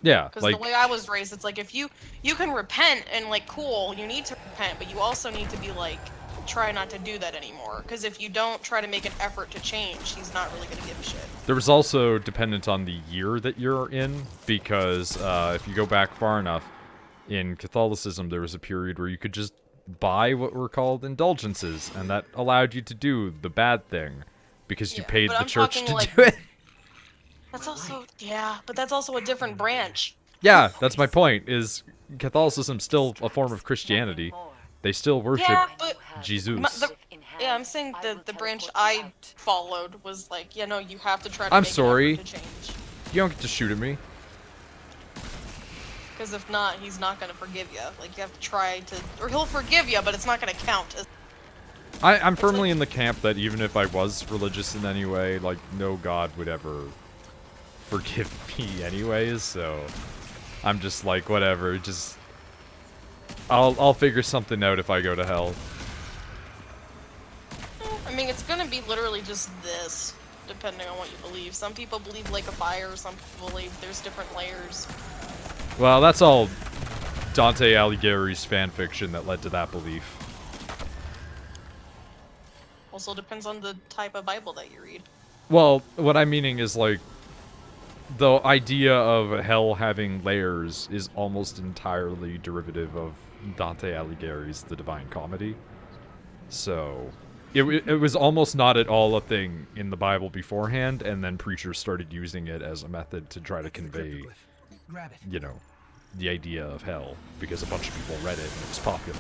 Yeah, Because like the way I was raised, it's like if you can repent and like cool, you need to repent, but you also need to be like try not to do that anymore. Because if you don't try to make an effort to change, he's not really gonna give a shit. there was also dependent on the year that you're in, because if you go back far enough, in Catholicism there was a period where you could just buy what were called indulgences, and that allowed you to do the bad thing because you paid the church to do it. That's also but that's also a different branch. Yeah, that's my point. Is Catholicism still a form of Christianity? They still worship Jesus. Yeah, I'm saying the branch I followed was like, you have to try to I'm make an sorry. effort to change. You don't get to shoot at me. Because if not, he's not gonna forgive you. Like, you have to try to, or he'll forgive you, but it's not gonna count. I'm firmly in the camp that even if I was religious in any way, like, no God would ever forgive me anyways, so I'm just like, whatever, just I'll figure something out if I go to hell. I mean, it's gonna be literally just this, depending on what you believe. Some people believe Lake of Fire, some people believe there's different layers. Well, that's all Dante Alighieri's fanfiction that led to that belief. Also depends on the type of Bible that you read. Well, what I'm meaning is, like, the idea of hell having layers is almost entirely derivative of Dante Alighieri's The Divine Comedy. So, It was almost not at all a thing in the Bible beforehand, and then preachers started using it as a method to try to convey, you know, the idea of hell, because a bunch of people read it and it was popular.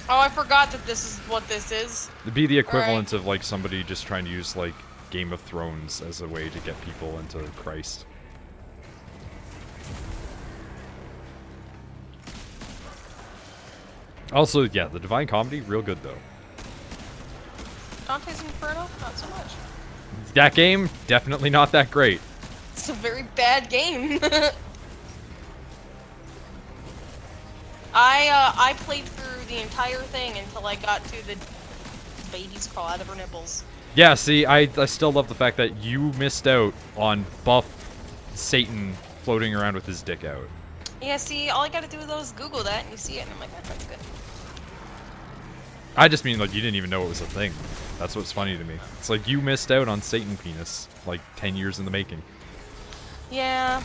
Oh, I forgot that this is what this is. It'd be the equivalent of, like, somebody just trying to use, like, Game of Thrones as a way to get people into Christ. Also, yeah, the Divine Comedy, real good, though. Dante's Inferno? Not so much. That game, definitely not that great. It's a very bad game. I played through the entire thing until I got to the babies crawl out of her nipples. Yeah, see, I still love the fact that you missed out on buff Satan floating around with his dick out. Yeah, see, all I gotta do though is Google that and you see it, and I'm like, oh, that's good. I just mean, like, you didn't even know it was a thing. That's what's funny to me. It's like, you missed out on Satan penis, like, 10 years in the making. Yeah.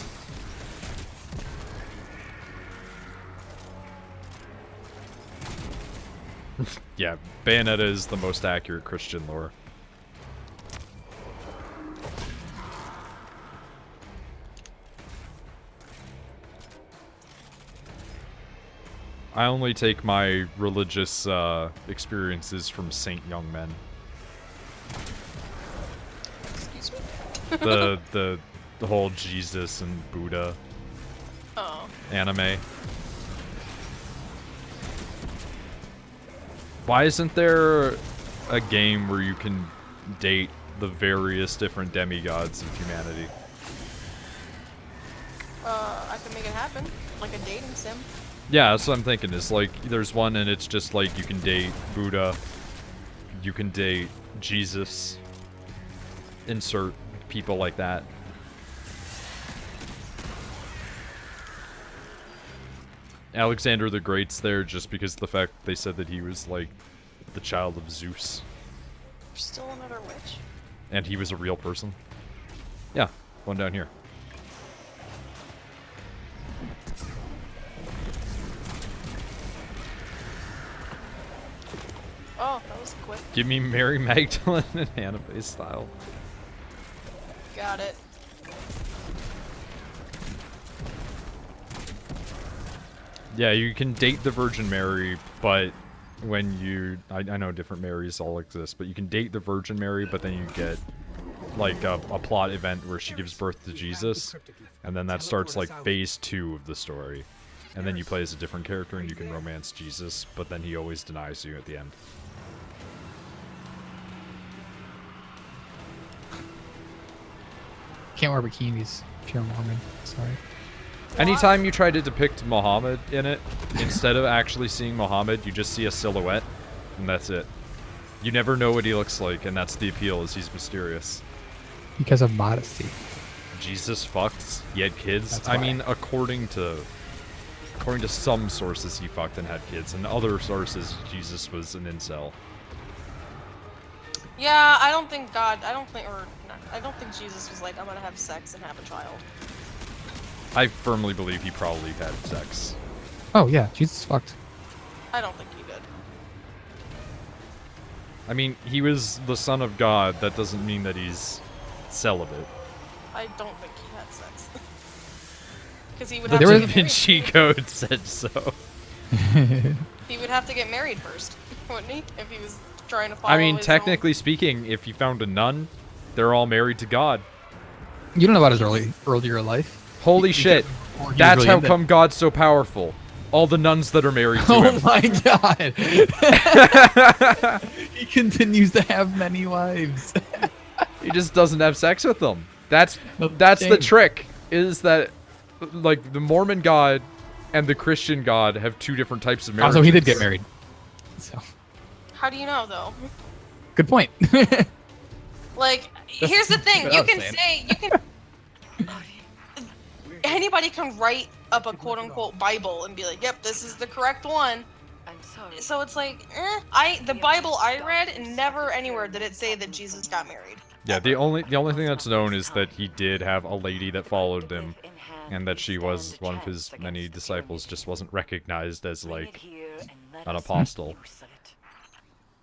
Yeah, Bayonetta is the most accurate Christian lore. I only take my religious experiences from Saint Young Men. Excuse me? The whole Jesus and Buddha anime. Why isn't there a game where you can date the various different demigods of humanity? I can make it happen. Like a dating sim. Yeah, that's what I'm thinking. Is like, there's one and it's just like you can date Buddha, you can date Jesus, insert people like that. Alexander the Great's there just because of the fact they said that he was like the child of Zeus. There's still another witch. And he was a real person. Yeah, one down here. Oh, that was quick. Give me Mary Magdalene in anime style. Got it. Yeah, you can date the Virgin Mary, but when you... I know different Marys all exist, but you can date the Virgin Mary, but then you get, like, a plot event where she gives birth to Jesus, and then that starts, like, phase 2 of the story. And then you play as a different character and you can romance Jesus, but then he always denies you at the end. Can't wear bikinis if you're a Mormon. Sorry. Anytime you try to depict Muhammad in it, instead of actually seeing Muhammad, you just see a silhouette, and that's it. You never know what he looks like, and that's the appeal, is he's mysterious. Because of modesty. Jesus fucked, he had kids. That's I why. mean, according to some sources, he fucked and had kids, and other sources, Jesus was an incel. Yeah, I don't think Jesus was like, I'm gonna have sex and have a child. I firmly believe he probably had sex. Oh yeah, Jesus fucked. I don't think he did. I mean, he was the son of God. That doesn't mean that he's celibate. I don't think he had sex. Because he would The have Da to get married. Vinci Code said so. He would have to get married first, wouldn't he? If he was trying to follow I mean, his technically speaking, if you found a nun, they're all married to God. You don't know about his earlier life. Holy shit. Or he That's was really how into- come God's so powerful. All the nuns that are married to Oh him. my god. He continues to have many wives. He just doesn't have sex with them. That's the shame. trick, is that, like, the Mormon God and the Christian God have two different types of marriages. Also, he did get married. So, How do you know, though? good point. Like, here's the thing. what I You was can saying. say, anybody can write up a quote-unquote Bible and be like, yep, this is the correct one. I'm sorry. So it's like, the Bible I read, never anywhere did it say that Jesus got married. Yeah, the only thing that's known is that he did have a lady that followed him, and that she was one of his many disciples, just wasn't recognized as, like, an apostle.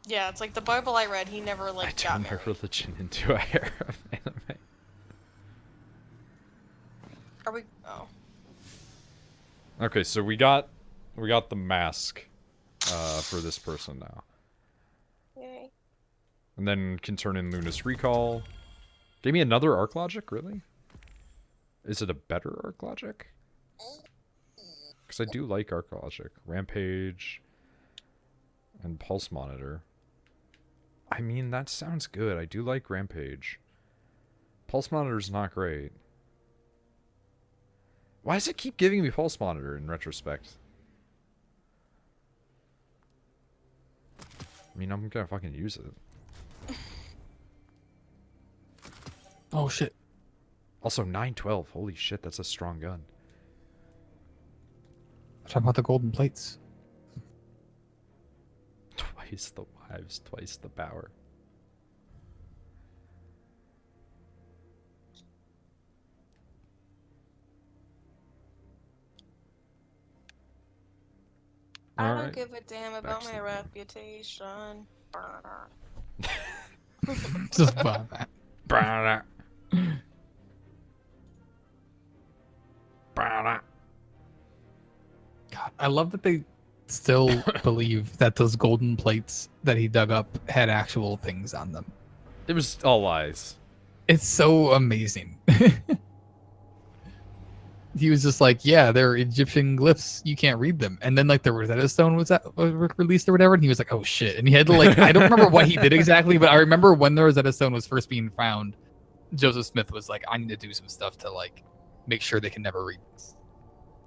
Yeah, it's like the Bible I read. He never I like got turned my married. religion into a harem anime. Are we? Oh. Okay, so we got the mask for this person now. Yay. And then can turn in Luna's Recall. Gave me another Arc Logic, really? Is it a better Arc Logic? Because I do like Arc Logic. Rampage. And Pulse Monitor. I mean, that sounds good. I do like Rampage. Pulse Monitor's not great. Why does it keep giving me Pulse Monitor in retrospect? I mean, I'm gonna fucking use it. Oh shit. Also, 912. Holy shit, that's a strong gun. Talk about the golden plates. Twice the wives, twice the power. I don't give a damn about my reputation. Just buy that. God, I love that they still believe that those golden plates that he dug up had actual things on them. It was all lies. It's so amazing. He was just like, yeah, they're Egyptian glyphs. You can't read them. And then like the Rosetta Stone was released or whatever. And he was like, oh shit. And he had to like, I don't remember what he did exactly, but I remember when the Rosetta Stone was first being found, Joseph Smith was like, I need to do some stuff to like make sure they can never read this.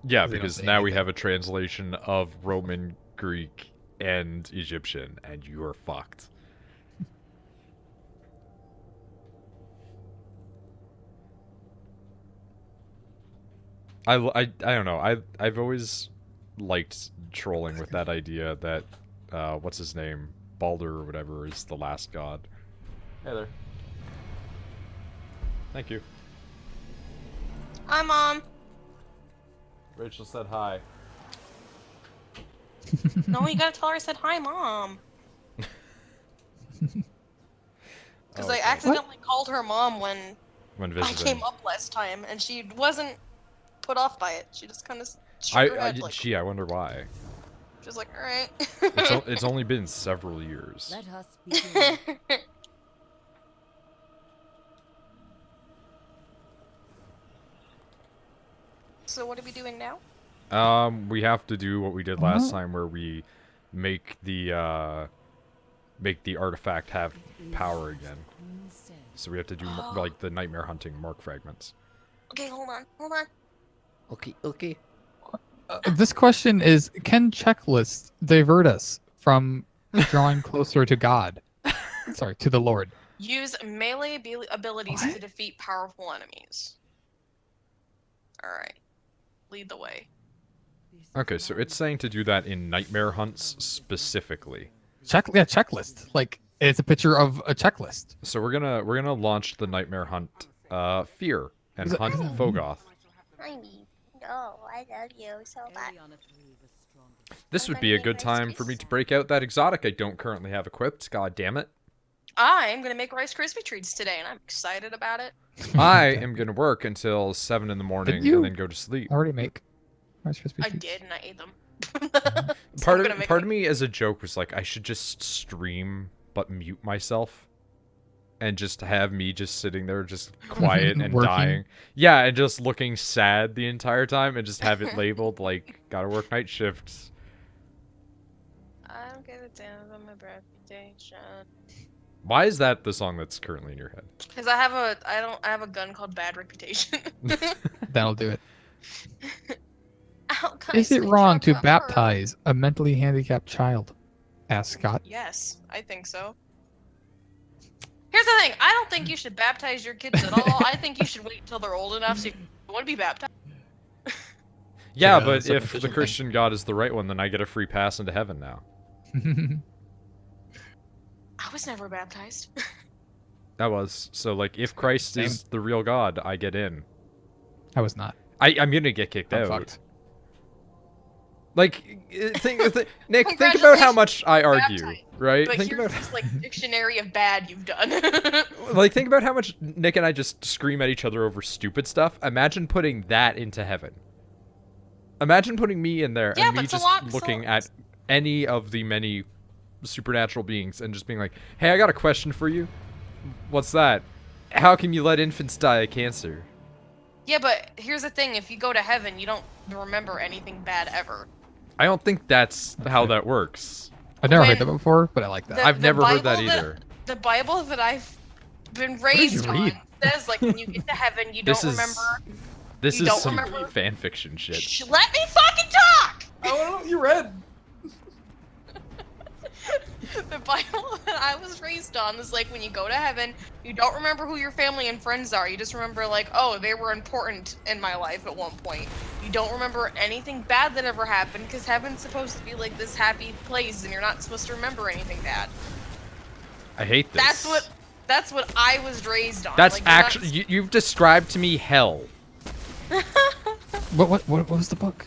Yeah, They don't because say now we anything. have a translation of Roman, Greek, and Egyptian, and you are fucked. I don't know. I've always liked trolling with that idea that what's his name, Baldur or whatever, is the last god. Hey there. Thank you. Hi, Mom. Rachel said hi. No, you gotta tell her I said hi, Mom. Because I accidentally called her mom when I visiting. came up last time, and she wasn't put off by it. She just kind of shook her head like, Gee, I wonder why. she was like, all right. It's only been several years. Let us begin. So what are we doing now? We have to do what we did last time, where we make the artifact have power again. So we have to do like the nightmare hunting mark fragments. Okay, hold on. Okay. This question is, can checklists divert us from drawing closer to God? Sorry, to the Lord. Use melee abilities to defeat powerful enemies. Alright. Lead the way. Okay, so it's saying to do that in nightmare hunts specifically. Checklist. Like it's a picture of a checklist. So we're gonna launch the nightmare hunt, fear, and hunt Fogoth. No, I love you so much. This would be a good time for me to break out that exotic I don't currently have equipped. God damn it! I'm gonna make Rice Krispie treats today, and I'm excited about it. I am gonna work until 7 in the morning and then go to sleep. Already make Rice Krispie I treats? did, and I ate them. Part of me as a joke was like, I should just stream but mute myself and just have me just sitting there just quiet and Working. dying. Yeah, and just looking sad the entire time and just have it labeled like, gotta work night shifts. I don't give a damn about my reputation. Why is that the song that's currently in your head? Because I have a gun called Bad Reputation. That'll do it. Ow, Is guys, it my wrong to job got hurt. baptize a mentally handicapped child? Asked Scott. Yes, I think so. Here's the thing, I don't think you should baptize your kids at all. I think you should wait until they're old enough so you want to be baptized. Yeah, Yeah, but it's an if official the thing. Christian God is the right one, then I get a free pass into heaven now. I was never baptized. That was. So, like, if Christ is the real God, I get in. I was not. I'm gonna get kicked I'm out. fucked. Like, Nick, think about how much I argue, Baptized. right? But Think here's about this, like, dictionary of bad you've done. like, think about how much Nick and I just scream at each other over stupid stuff. Imagine putting that into heaven. Imagine putting me in there Yeah, and me but just looking at any of the many supernatural beings and just being like, hey, I got a question for you. What's that? How can you let infants die of cancer? Yeah, but here's the thing. If you go to heaven, you don't remember anything bad ever. I don't think that's how that works. I've never heard that before, but I like that. I've never heard that either. The Bible that I've been raised on says, like, when you get to heaven, you don't remember. This is some fan fiction shit. Let me fucking talk! I don't know what you read. The Bible that I was raised on is like, when you go to heaven, you don't remember who your family and friends are. You just remember, like, oh, they were important in my life at one point. You don't remember anything bad that ever happened, because heaven's supposed to be like this happy place, and you're not supposed to remember anything bad. I hate this. That's what I was raised on. That's like, actually you've described to me hell. What was the book?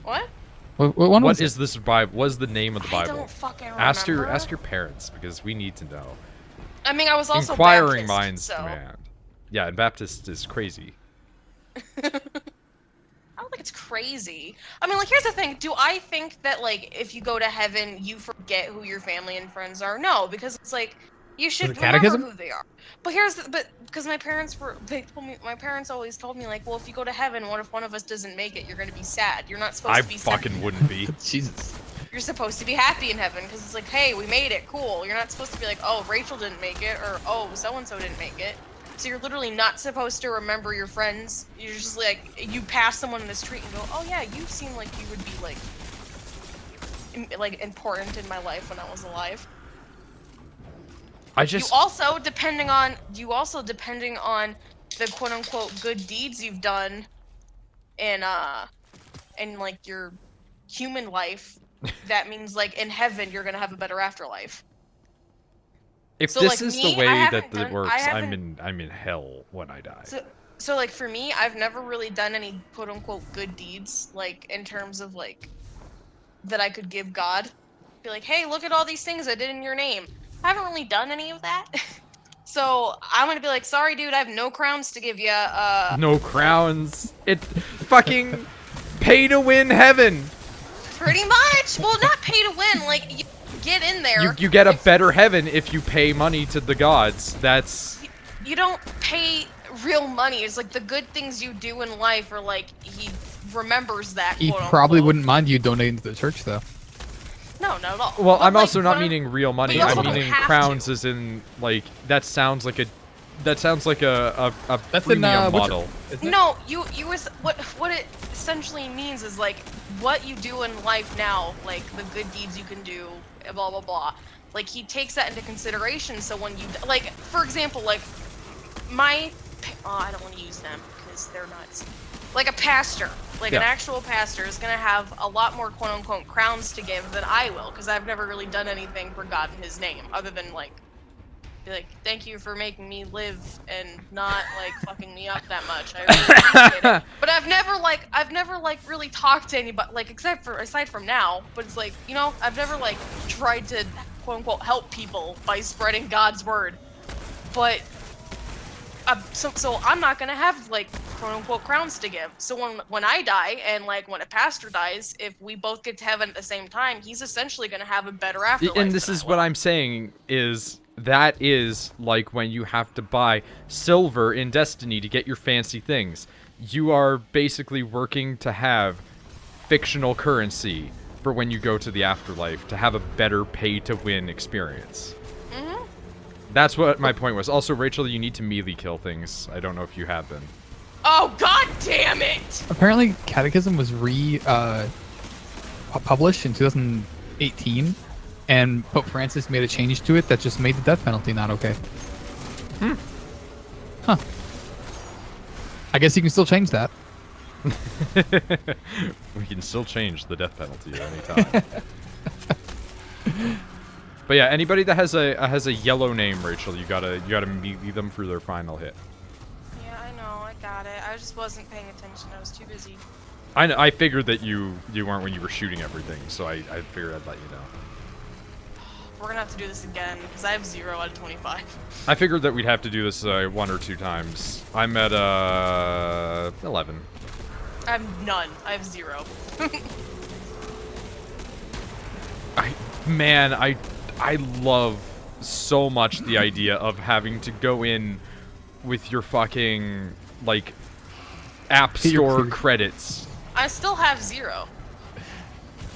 What? What is this Bible? What is the name of the Bible? I don't fucking remember. Ask your parents, because we need to know. I mean, I was also Inquiring Baptist, minds so. demand. Yeah, and Baptist is crazy. I don't think it's crazy. I mean, like, here's the thing. Do I think that, like, if you go to heaven, you forget who your family and friends are? No, because it's like, you should remember who they are. But because my parents my parents always told me, like, well, if you go to heaven, what if one of us doesn't make it? You're gonna be sad. You're not supposed to be sad. I fucking wouldn't be. Jesus. You're supposed to be happy in heaven, because it's like, hey, we made it, cool. You're not supposed to be like, oh, Rachel didn't make it, or oh, so-and-so didn't make it. So you're literally not supposed to remember your friends. You're just like, you pass someone in the street and go, oh yeah, you seem like you would be like important in my life when I was alive. You also depending on the quote unquote good deeds you've done in like your human life, that means like in heaven you're gonna have a better afterlife. If so, this like, is me, the way that it works, I'm in hell when I die. So like for me, I've never really done any quote unquote good deeds, like in terms of like that I could give God. Be like, hey, look at all these things I did in your name. I haven't really done any of that. So I'm gonna be like, sorry dude, I have no crowns to give you. No crowns. It fucking pay to win heaven. Pretty much. Well, not pay to win, like you get in there. You get a better heaven if you pay money to the gods. That's... You don't pay real money. It's like the good things you do in life are like, he remembers that, He quote probably unquote. wouldn't mind you donating to the church, though. No, not at all. Well, But, I'm like, also not meaning real money. I'm meaning crowns as in, like, that sounds like a premium model. No, what it essentially means is like what you do in life now, like the good deeds you can do, blah blah blah. Like he takes that into consideration. So when you like, for example, like I don't want to use them because they're nuts. Like a pastor, like an actual pastor is gonna have a lot more quote unquote crowns to give than I will, because I've never really done anything for God in His name other than like. Be like, thank you for making me live and not like fucking me up that much. I really appreciate it. But I've never really talked to anybody, like aside from now. But it's like, you know, I've never like tried to quote unquote help people by spreading God's word. But so I'm not gonna have like quote unquote crowns to give. So when I die and like when a pastor dies, if we both get to heaven at the same time, he's essentially gonna have a better afterlife. And this is what I'm saying is. That is like when you have to buy silver in Destiny to get your fancy things. You are basically working to have fictional currency for when you go to the afterlife, to have a better pay-to-win experience. Mm-hmm. That's what my point was. Also, Rachel, you need to melee kill things. I don't know if you have been. Oh, god damn it! Apparently, Catechism was published in 2018. And Pope Francis made a change to it that just made the death penalty not okay. Huh. I guess you can still change that. We can still change the death penalty at any time. But yeah, anybody that has a yellow name, Rachel, you gotta melee them for their final hit. Yeah, I know, I got it. I just wasn't paying attention. I was too busy. I figured that you weren't when you were shooting everything, so I figured I'd let you know. We're gonna have to do this again, because I have 0 out of 25. I figured that we'd have to do this 1 or 2 times. I'm at 11. I have none. I have 0. I love so much the idea of having to go in with your fucking, like, app store credits. I still have 0.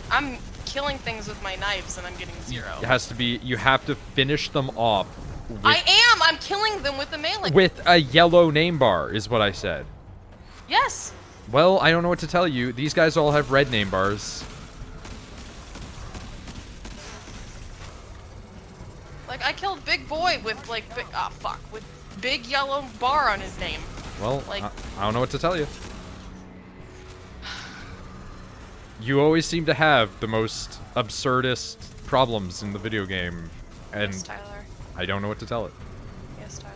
I'm killing things with my knives and I'm getting 0. It has to be, you have to finish them off with, I'm killing them with the melee. with a yellow name bar, is what I said. Yes. Well, I don't know what to tell you. These guys all have red name bars. Like, I killed Big Boy with, like, with big yellow bar on his name. Well, like, I don't know what to tell you. You always seem to have the most absurdist problems in the video game, and yes, Tyler. I don't know what to tell it. Yes, Tyler.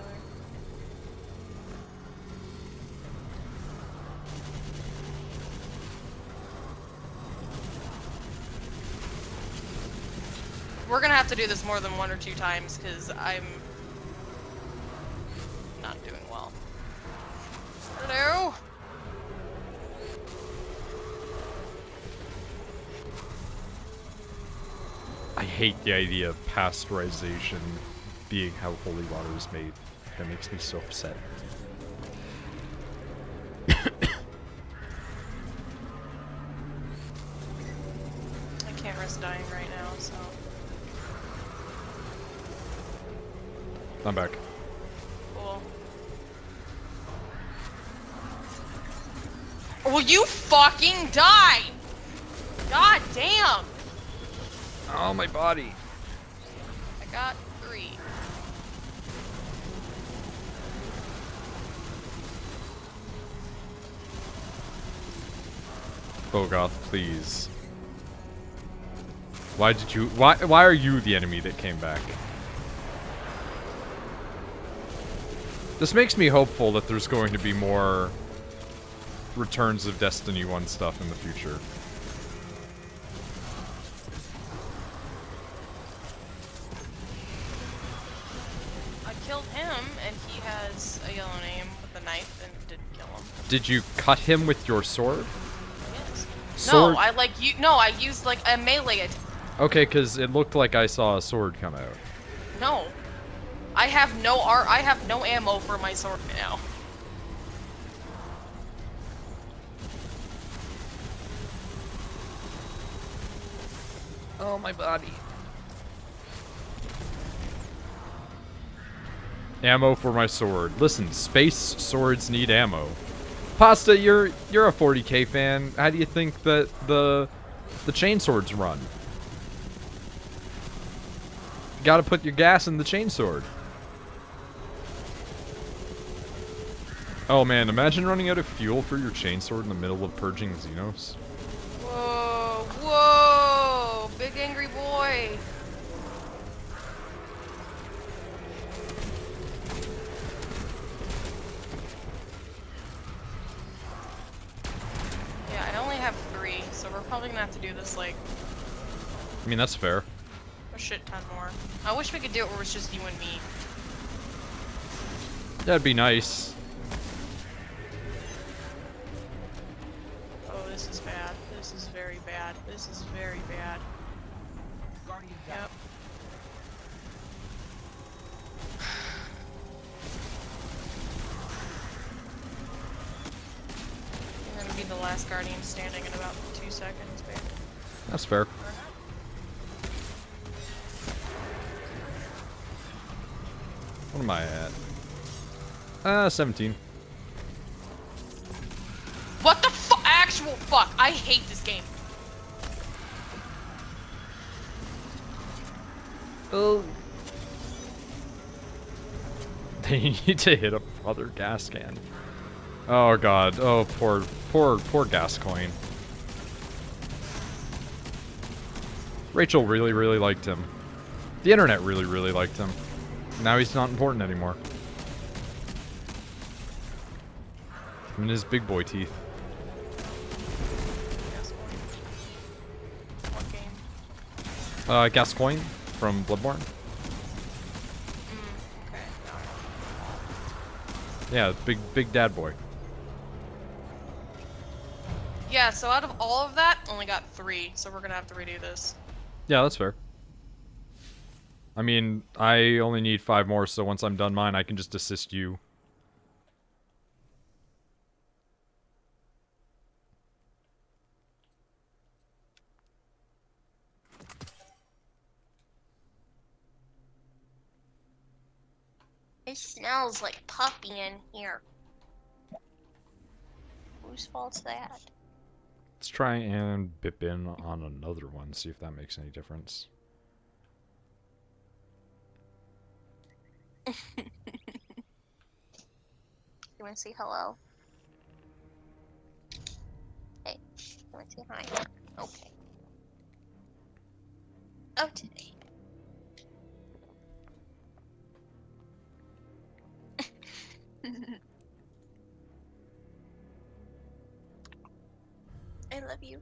We're gonna have to do this more than 1 or 2 times, because I'm not doing well. Hello? I hate the idea of pasteurization being how holy water is made. That makes me so upset. I can't risk dying right now, so... I'm back. Cool. Will you fucking die? God damn! Oh, my body. I got 3. Bogoth, please. Why are you the enemy that came back? This makes me hopeful that there's going to be more returns of Destiny 1 stuff in the future. I killed him, and he has a yellow name with a knife, and didn't kill him. Did you cut him with your sword? Yes. Sword? No, I used like a melee attack. Okay, because it looked like I saw a sword come out. No. I have no ammo for my sword now. Oh, my body. Ammo for my sword. Listen, space swords need ammo. Pasta, you're a 40k fan. How do you think that the chain swords run? You gotta put your gas in the chain sword. Oh man, imagine running out of fuel for your chainsword in the middle of purging Xenos. Whoa, whoa, big angry boy. Yeah, I only have 3, so we're probably gonna have to do this like I mean, that's fair. a shit ton more. I wish we could do it where it's just you and me. That'd be nice. Oh, this is bad. This is very bad. This is very bad. Yep. I'm gonna be the last Guardian standing in about 2 seconds, babe. That's fair. What am I at? 17. What the actual fuck? I hate this game. Oh. They need to hit a other gas can. Oh god. Oh, poor Gascoigne. Rachel really liked him. The internet really liked him. Now he's not important anymore. Him and his big boy teeth. Gascoigne from Bloodborne. Okay. Yeah, big dad boy. Yeah, so out of all of that, only got 3, so we're gonna have to redo this. Yeah, that's fair. I mean, I only need 5 more, so once I'm done mine, I can just assist you. It smells like puppy in here. Whose fault's that? Let's try and bip in on another one, see if that makes any difference. You wanna say hello? Hey, you wanna say hi? Okay. Okay. I love you.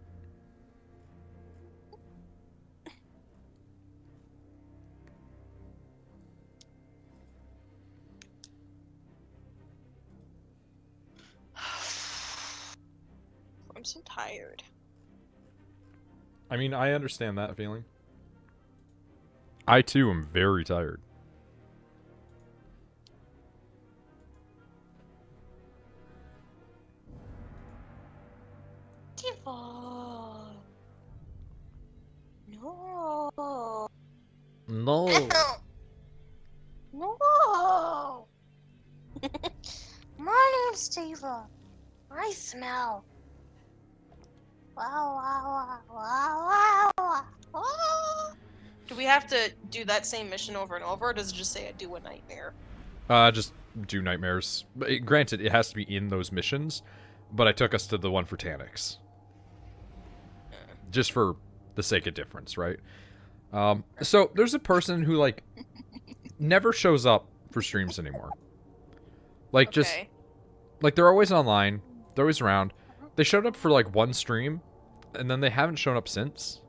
I'm so tired. I mean, I understand that feeling. I, too, am very tired. Tifa. No. No. No. My name's Tifa. I smell. Wow, wow, wow, wow, wow, wow. Do we have to do that same mission over and over, or does it just say I do a nightmare? Just do nightmares. Granted, it has to be in those missions, but I took us to the one for Taniks. Just for the sake of difference, right? So, there's a person who, like, never shows up for streams anymore. Like, just, like, they're always online, they're always around. They showed up for, like, one stream, and then they haven't shown up since.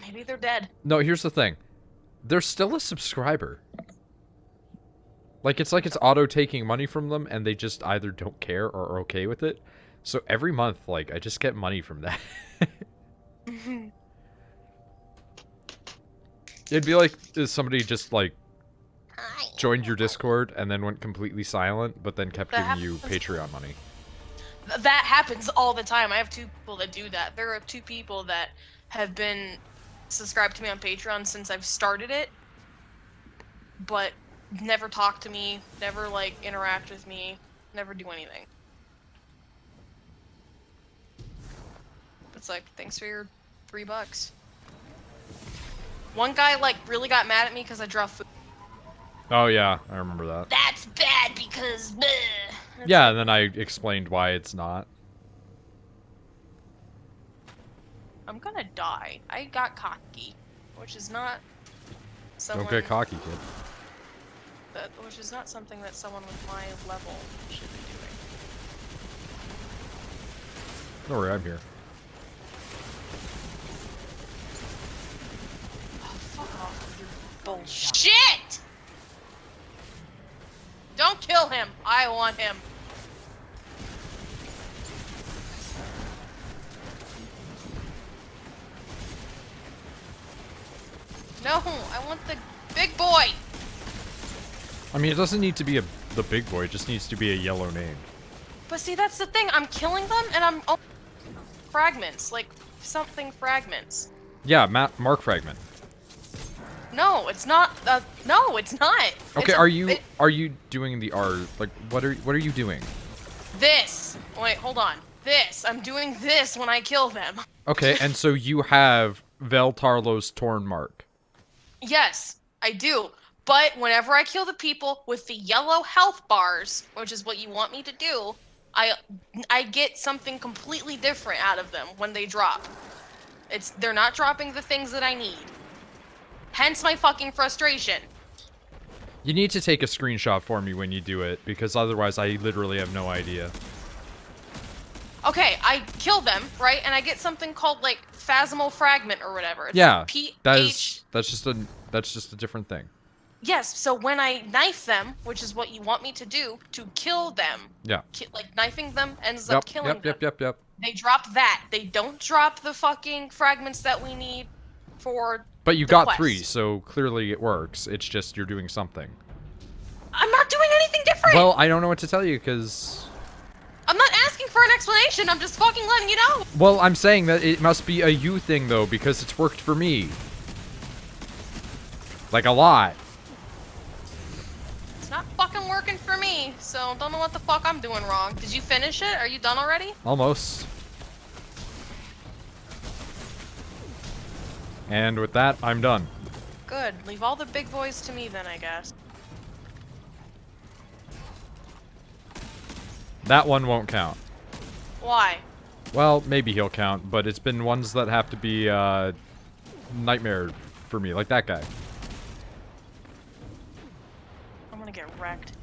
Maybe they're dead. No, here's the thing. They're still a subscriber. Like it's auto-taking money from them, and they just either don't care or are okay with it. So every month, like, I just get money from that. It'd be like if somebody just, like, joined your Discord and then went completely silent, but then kept giving you Patreon money. That happens all the time. I have 2 people that do that. There are 2 people that have been subscribed to me on Patreon since I've started it, but never talk to me, never, like, interact with me, never do anything. It's like, thanks for your $3. One guy, like, really got mad at me because I draw food. Oh yeah, I remember that. That's bad because bleh. Yeah, and then I explained why it's not. I'm gonna die. I got cocky, which is not someone... Don't get cocky, kid. Which is not something that someone with my level should be doing. Don't worry, I'm here. Oh, fuck off with your bullshit! Don't kill him! I want him. No, I want the big boy! I mean, it doesn't need to be the big boy, it just needs to be a yellow name. But see, that's the thing. I'm killing them, and I'm... Oh, fragments. Like, something fragments. Yeah, Mark Fragment. No, it's not. No, it's not. Okay, are you doing the R? Like, what are you doing? This. Wait, hold on. This. I'm doing this when I kill them. Okay, and so you have Vel Tarlo's Torn Mark. Yes, I do. But whenever I kill the people with the yellow health bars, which is what you want me to do, I get something completely different out of them when they drop. They're not dropping the things that I need. Hence my fucking frustration. You need to take a screenshot for me when you do it, because otherwise I literally have no idea. Okay, I kill them, right? And I get something called, like, phasmal fragment or whatever. It's Yeah, P that's just a different thing. Yes, so when I knife them, which is what you want me to do, to kill them, Yeah. like knifing them ends up killing them. Yep. They drop that. They don't drop the fucking fragments that we need for But you the got quest. 3, so clearly it works. It's just you're doing something. I'm not doing anything different! Well, I don't know what to tell you, because... I'm not asking for an explanation, I'm just fucking letting you know! Well, I'm saying that it must be a you thing, though, because it's worked for me. Like, a lot. It's not fucking working for me, so don't know what the fuck I'm doing wrong. Did you finish it? Are you done already? Almost. And with that, I'm done. Good. Leave all the big boys to me then, I guess. That one won't count. Why? Well, maybe he'll count, but it's been ones that have to be, nightmare for me, like that guy. I'm gonna get wrecked.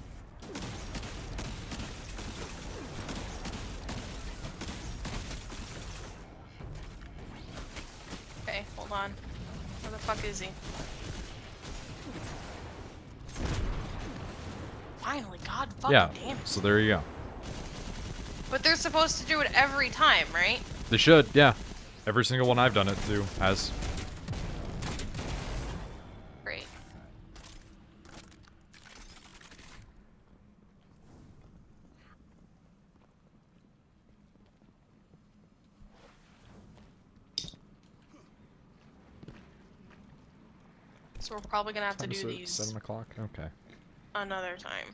Okay, hold on. Where the fuck is he? Finally, god fucking Yeah, damn it. so there you go. But they're supposed to do it every time, right? They should, yeah. Every single one I've done it to has. Great. So we're probably gonna have to do these 7 o'clock? Okay. another time.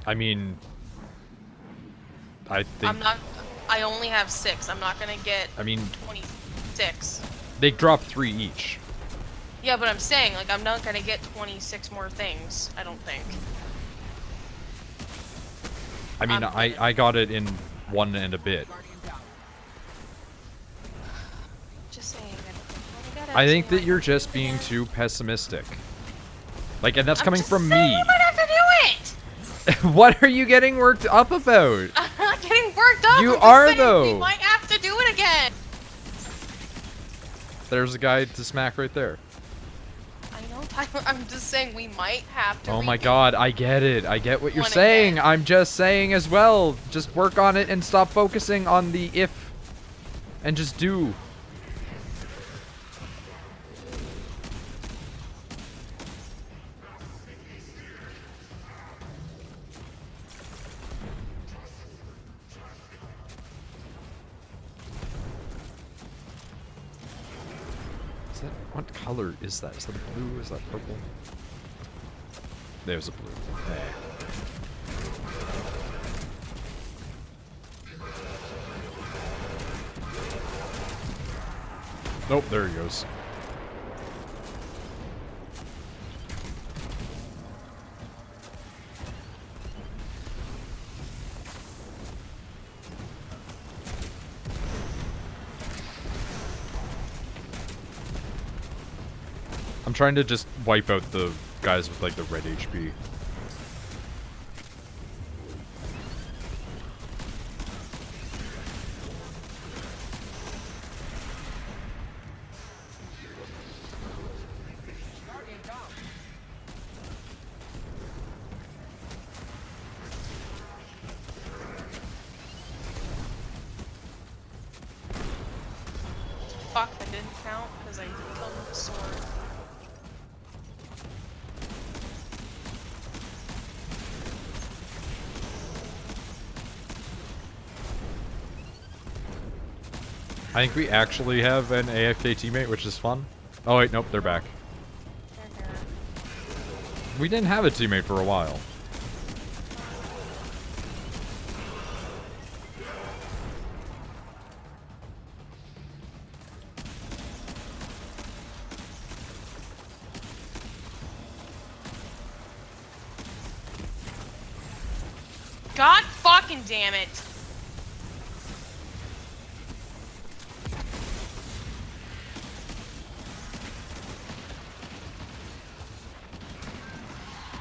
I mean... I think... I only have 6. I'm not gonna get I mean... 26. They drop 3 each. Yeah, but I'm saying, like, I'm not gonna get 26 more things, I don't think. I mean, I got it in 1 and a bit. Just saying. I think that you're just being too pessimistic. Like, and that's coming from saying me. You might have to do it! What are you getting worked up about? I'm not getting worked up. You I'm just are, saying though. We might have to do it again. There's a guy to smack right there. I know, Tyler. I'm just saying we might have to. Oh my redo god, I get it. I get what you're One saying. again. I'm just saying as well. Just work on it and stop focusing on the if. And just do. Is that, what color is that? Is that a blue? Is that purple? There's a blue. There. Nope, there he goes. I'm trying to just wipe out the guys with like the red HP. Fuck, that didn't count because I killed him with a sword. I think we actually have an AFK teammate, which is fun. Oh wait, nope, they're back. We didn't have a teammate for a while. God fucking damn it!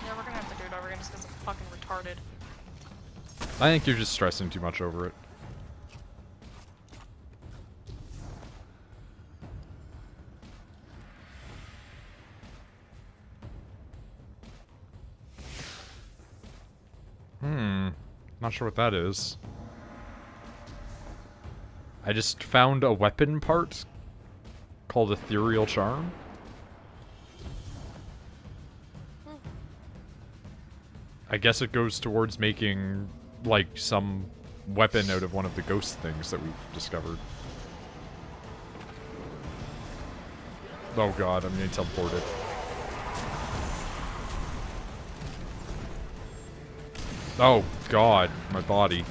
Yeah, we're gonna have to do it over again just because I'm fucking retarded. I think you're just stressing too much over it. Not sure what that is. I just found a weapon part called Ethereal Charm. I guess it goes towards making, like, some weapon out of one of the ghost things that we've discovered. Oh god, I'm getting teleported. Oh god, my body.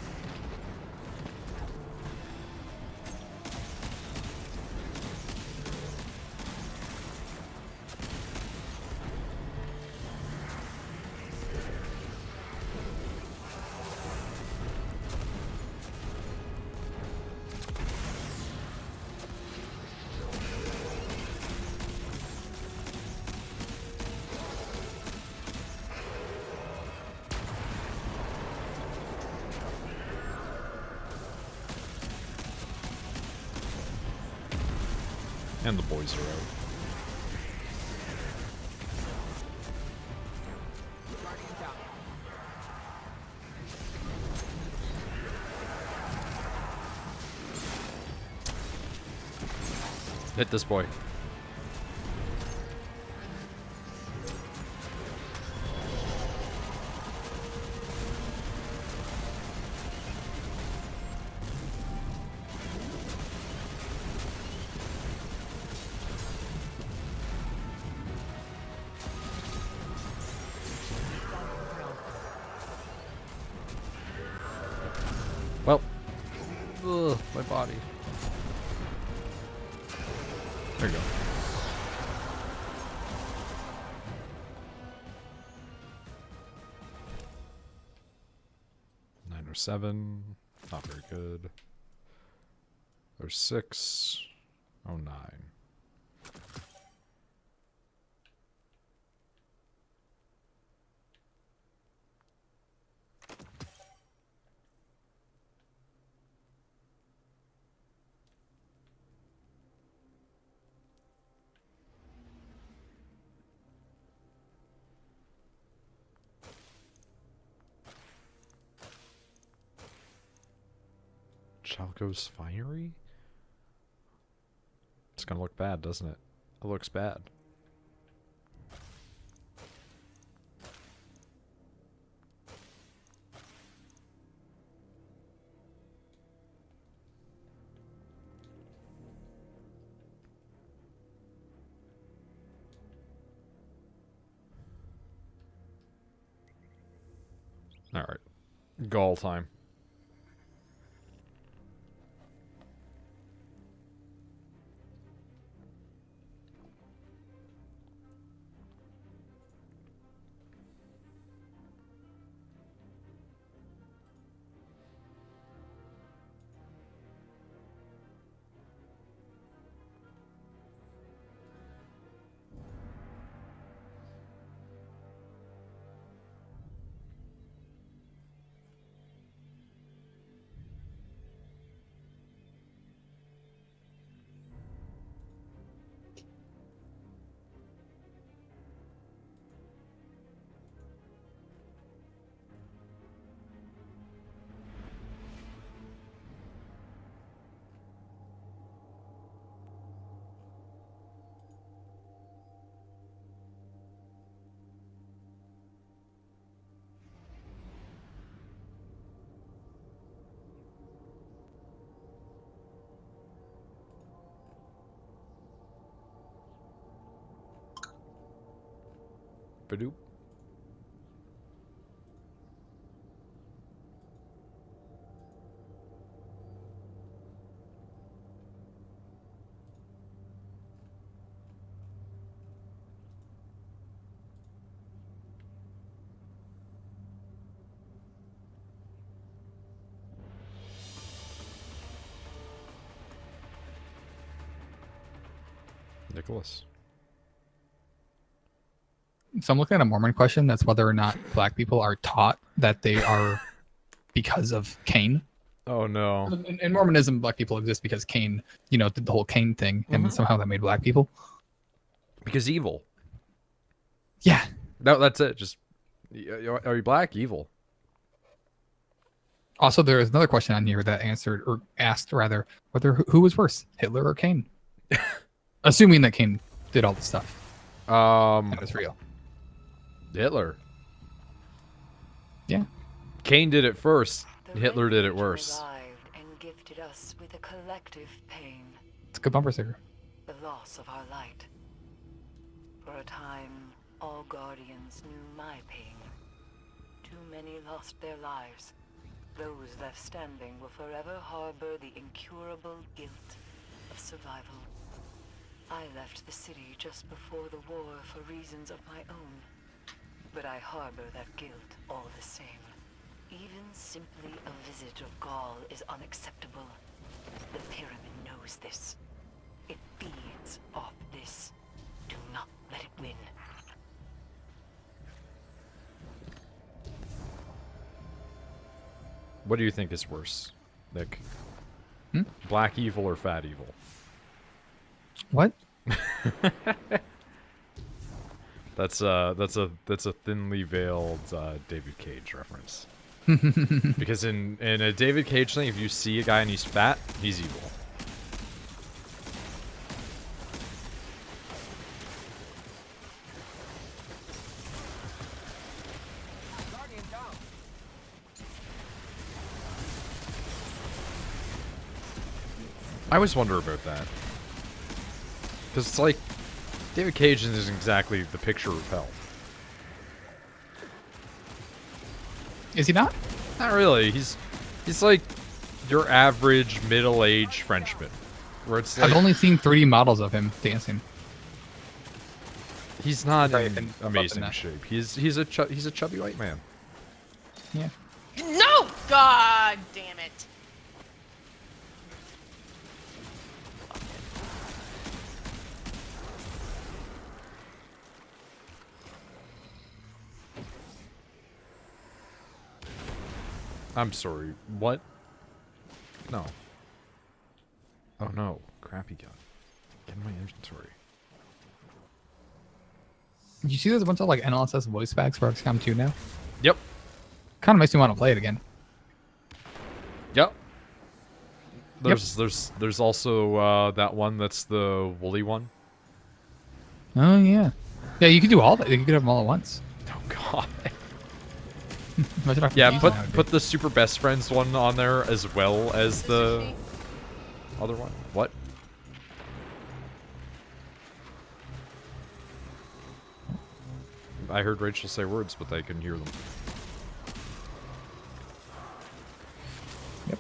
And the boys are out. Hit this boy. Well, ugh, my body. There you go. $907, not very good. There's 609. Chalco's Finery? It's gonna look bad, doesn't it? It looks bad. Alright. Gall time. Badoop. Nicholas. So I'm looking at a Mormon question. That's whether or not black people are taught that they are because of Cain. Oh no. In Mormonism, black people exist because Cain, you know, did the whole Cain thing, and somehow that made black people. Because evil. Yeah. No, that's it. Just, are you black? Evil. Also, there is another question on here that asked rather, who was worse, Hitler or Kane? Assuming that Kane did all the stuff. That was real. Hitler. Yeah. Kane did it first. The Hitler did it Red worse. Legion arrived and gifted us with a collective pain. It's a good bumper sticker. The loss of our light. For a time, all Guardians knew my pain. Too many lost their lives. Those left standing will forever harbor the incurable guilt of survival. I left the city just before the war for reasons of my own. But I harbor that guilt all the same. Even simply a visit of Gaul is unacceptable. The pyramid knows this. It feeds off this. Do not let it win. What do you think is worse, Nick? Black evil or fat evil? What? That's a thinly veiled David Cage reference. Because in a David Cage thing, if you see a guy and he's fat, he's evil. I always wonder about that. Because it's like, David Cage isn't exactly the picture of health. Is he not? Not really. He's like your average middle-aged Frenchman. Where it's like, I've only seen 3D models of him dancing. he's not Right, in and amazing that. shape. He's a chubby white man. Yeah. No! God damn it. I'm sorry. What? No. Oh no. Crappy gun. Get in my inventory. Did you see there's a bunch of like NLSS voice packs for XCOM 2 now? Yep. Kind of makes me want to play it again. Yep. There's also that one that's the woolly one. Oh yeah. Yeah, you could do all that. You could have them all at once. Oh god. Imagine how Yeah, confusing that would be. put the super best friends one on there as well as the other one. What? I heard Rachel say words, but I couldn't hear them. Yep.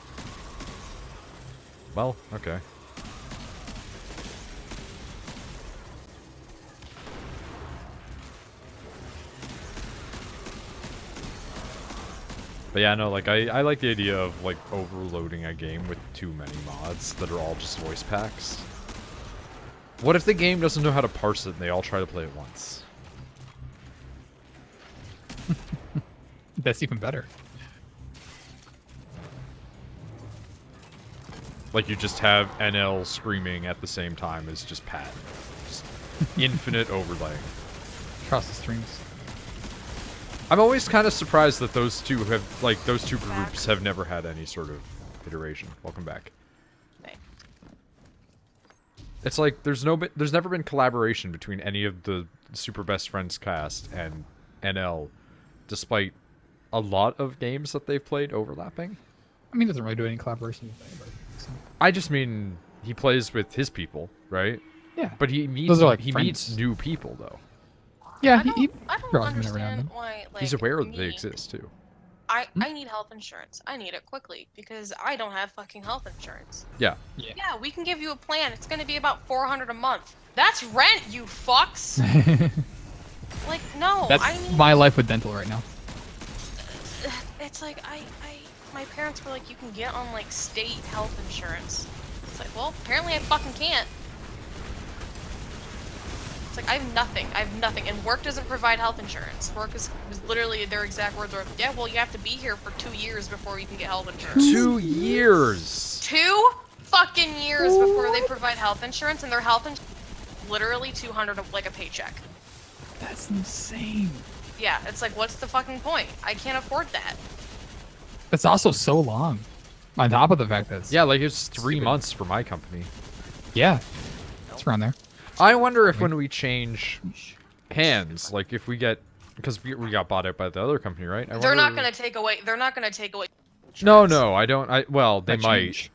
Well, okay. But yeah, no, like, I like the idea of, like, overloading a game with too many mods that are all just voice packs. What if the game doesn't know how to parse it and they all try to play it once? That's even better. Like, you just have NL screaming at the same time as just Pat. Just infinite overlaying. Across the streams. I'm always kind of surprised that those two have, like, those two groups have never had any sort of iteration. Welcome back. Thanks. It's like, there's never been collaboration between any of the Super Best Friends cast and NL, despite a lot of games that they've played overlapping. I mean, he doesn't really do any collaboration with anybody. So. I just mean, he plays with his people, right? Yeah. But he meets, Those are like he friends. meets new people, though. Yeah, I don't draws them in every now and understand then. why, like, He's aware that me, they exist, too. I need health insurance. I need it quickly because I don't have fucking health insurance. Yeah. Yeah, we can give you a plan. It's gonna be about $400 a month. That's rent, you fucks. Like, no, That's I need... my life with dental right now. It's like, my parents were like, you can get on, like, state health insurance. It's like, well, apparently I fucking can't. It's like, I have nothing, and work doesn't provide health insurance. Work was literally, their exact words were, yeah, well, you have to be here for 2 years before you can get health insurance. 2 years! 2 fucking years before they provide health insurance, and their health insurance literally $200 like a paycheck. That's insane. Yeah, it's like, what's the fucking point? I can't afford that. It's also so long. On top of the fact that it's, Yeah, like it's 3 Stupid. months for my company. yeah, it's around there. I wonder if when we change hands, like if we get, because we got bought out by the other company, right? I They're not wonder- gonna take away. They're not gonna take away. No, insurance. no, I don't. Well, they That might. change.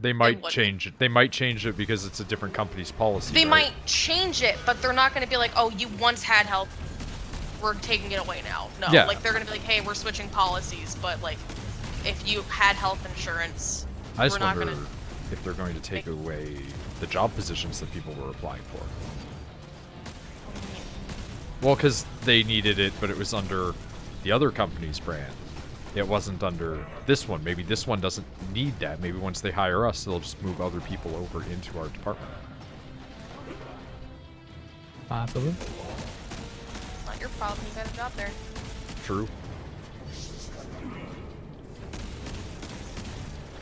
They might wouldn't. change it. They might change it because it's a different company's policy. They right? might change it, but they're not gonna be like, "Oh, you once had health. We're taking it away now." No, Yeah. like they're gonna be like, "Hey, we're switching policies," but like, if you had health insurance, I just we're not wonder gonna. if they're going to take away the job positions that people were applying for. Well, because they needed it, but it was under the other company's brand. It wasn't under this one. Maybe this one doesn't need that. Maybe once they hire us, they'll just move other people over into our department. Possibly. It's not your problem. You got a job there. True.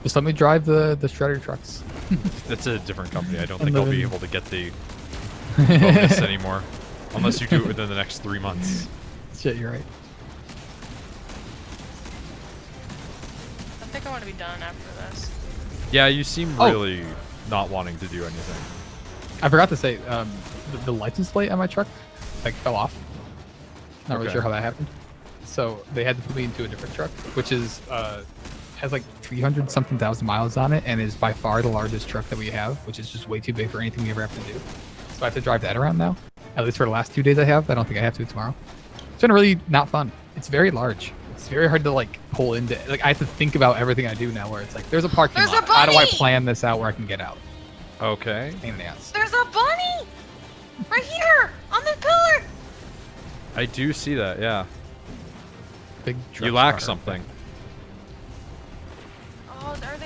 Just let me drive the shredder trucks. That's a different company. I don't And think I'll be then- able to get the bonus anymore. Unless you do it within the next 3 months. Shit, you're right. I think I want to be done after this. Yeah, you seem Oh. really not wanting to do anything. I forgot to say, the license plate on my truck, like, fell off. Not really Okay. sure how that happened. So they had to put me into a different truck, which is has like 300 something thousand miles on it, and is by far the largest truck that we have, which is just way too big for anything we ever have to do. So I have to drive that around now. At least for the last 2 days I have. I don't think I have to tomorrow. It's been really not fun. It's very large. It's very hard to like pull into. Like I have to think about everything I do now. Where it's like, there's a parking There's a lot. How do I bunny! plan this out where I can get out? Okay. Pain in the ass. There's a bunny right here on the pillar. I do see that, yeah. Big. You trucks lack are- something. Oh, are they? I wonder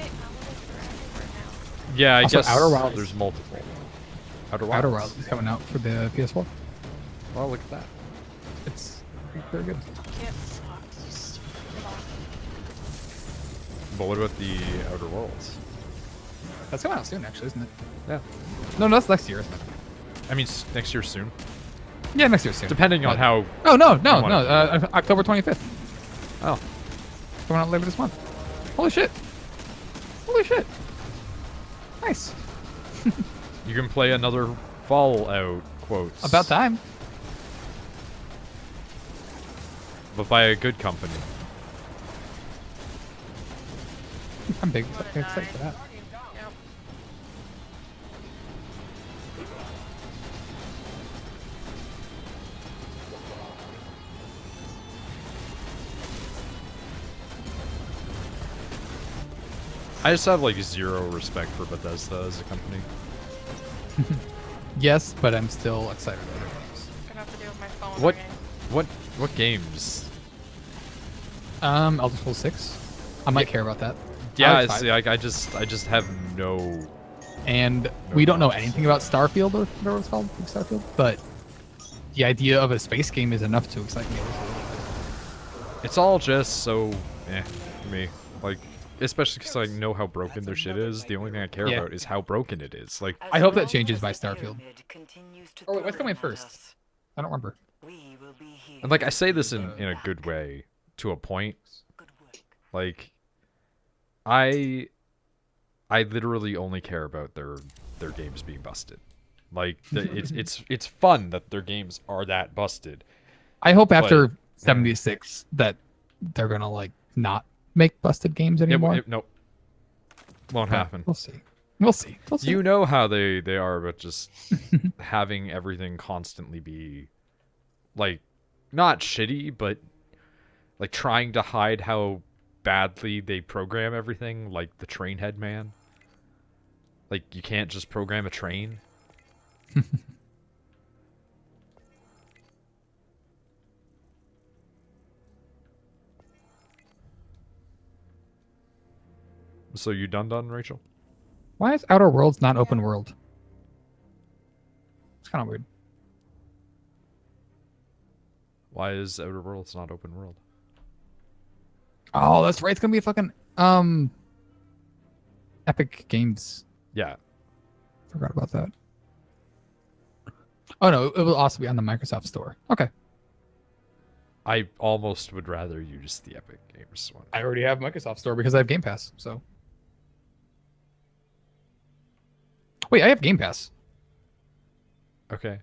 if they're everywhere now. Yeah, I Also, guess Outer Wilds. there's multiple. Outer Wilds. Outer Wilds is coming out for the PS4. Oh, look at that. It's very good. Get fucked. you stupid dog. But what about the Outer Worlds? That's coming out soon, actually, isn't it? Yeah. No, that's next year, isn't it? I mean, next year soon. Yeah, next year soon. Depending on how... Oh no, you no, want no! it. October 25th. Oh. Coming out later this month. Holy shit! Holy shit! Nice. You can play another Fallout, quotes. About time. But by a good company. I'm big I'm gonna excited die. for that. Yep. I just have, like, zero respect for Bethesda as a company. Yes, but I'm still excited for other games. Gonna have to deal with my phone. What? ringing. What games? Elder Scrolls 6. I might care about that. Yeah, Alex see, like, I just have no... And we don't know anything about Starfield or whatever it's called, Big Starfield, but the idea of a space game is enough to excite me. It's all just so for me. Like, especially because I know how broken their shit is. The only thing I care Yeah. about is how broken it is. Like, I hope that changes by Starfield. Oh, wait, what's coming first? first? I don't remember. and like I say this in a good way to a point. Like, I literally only care about their games being busted. Like, it's fun that their games are that busted. I hope But- after 76 that they're gonna like not make busted games anymore. Nope. Won't But happen. We'll see. We'll see. We'll see. You know how they are, but just having everything constantly be like not shitty, but like trying to hide how badly they program everything, like the train head man. Like, you can't just program a train. So you done, Rachel? Why is Outer Worlds not open world? It's kind of weird. Why is Outer Worlds not open world? Oh, that's right. It's gonna be a fucking Epic Games. Yeah. Forgot about that. Oh no, it will also be on the Microsoft Store. Okay. I almost would rather use the Epic Games one. I already have Microsoft Store because I have Game Pass. So wait, I have Game Pass. Okay.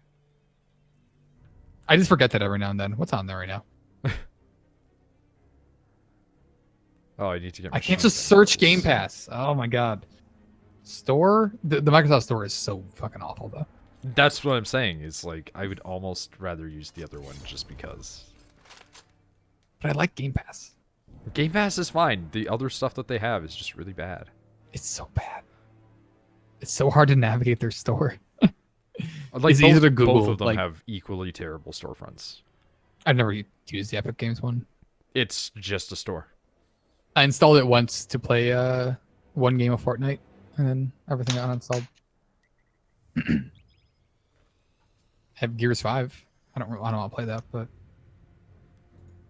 I just forget that every now and then. What's on there right now? Oh, I need to get. I can't just search Game Pass. Oh my god. Store? The Microsoft Store is so fucking awful though. That's what I'm saying. Is like I would almost rather use the other one just because. But I like Game Pass. Game Pass is fine. The other stuff that they have is just really bad. It's so bad. It's so hard to navigate their store. Like It's easier to Google, both of them like- have equally terrible storefronts. I've never used the Epic Games one. It's just a store. I installed it once to play one game of Fortnite, and then everything got uninstalled. I have Gears 5. I don't want to play that, but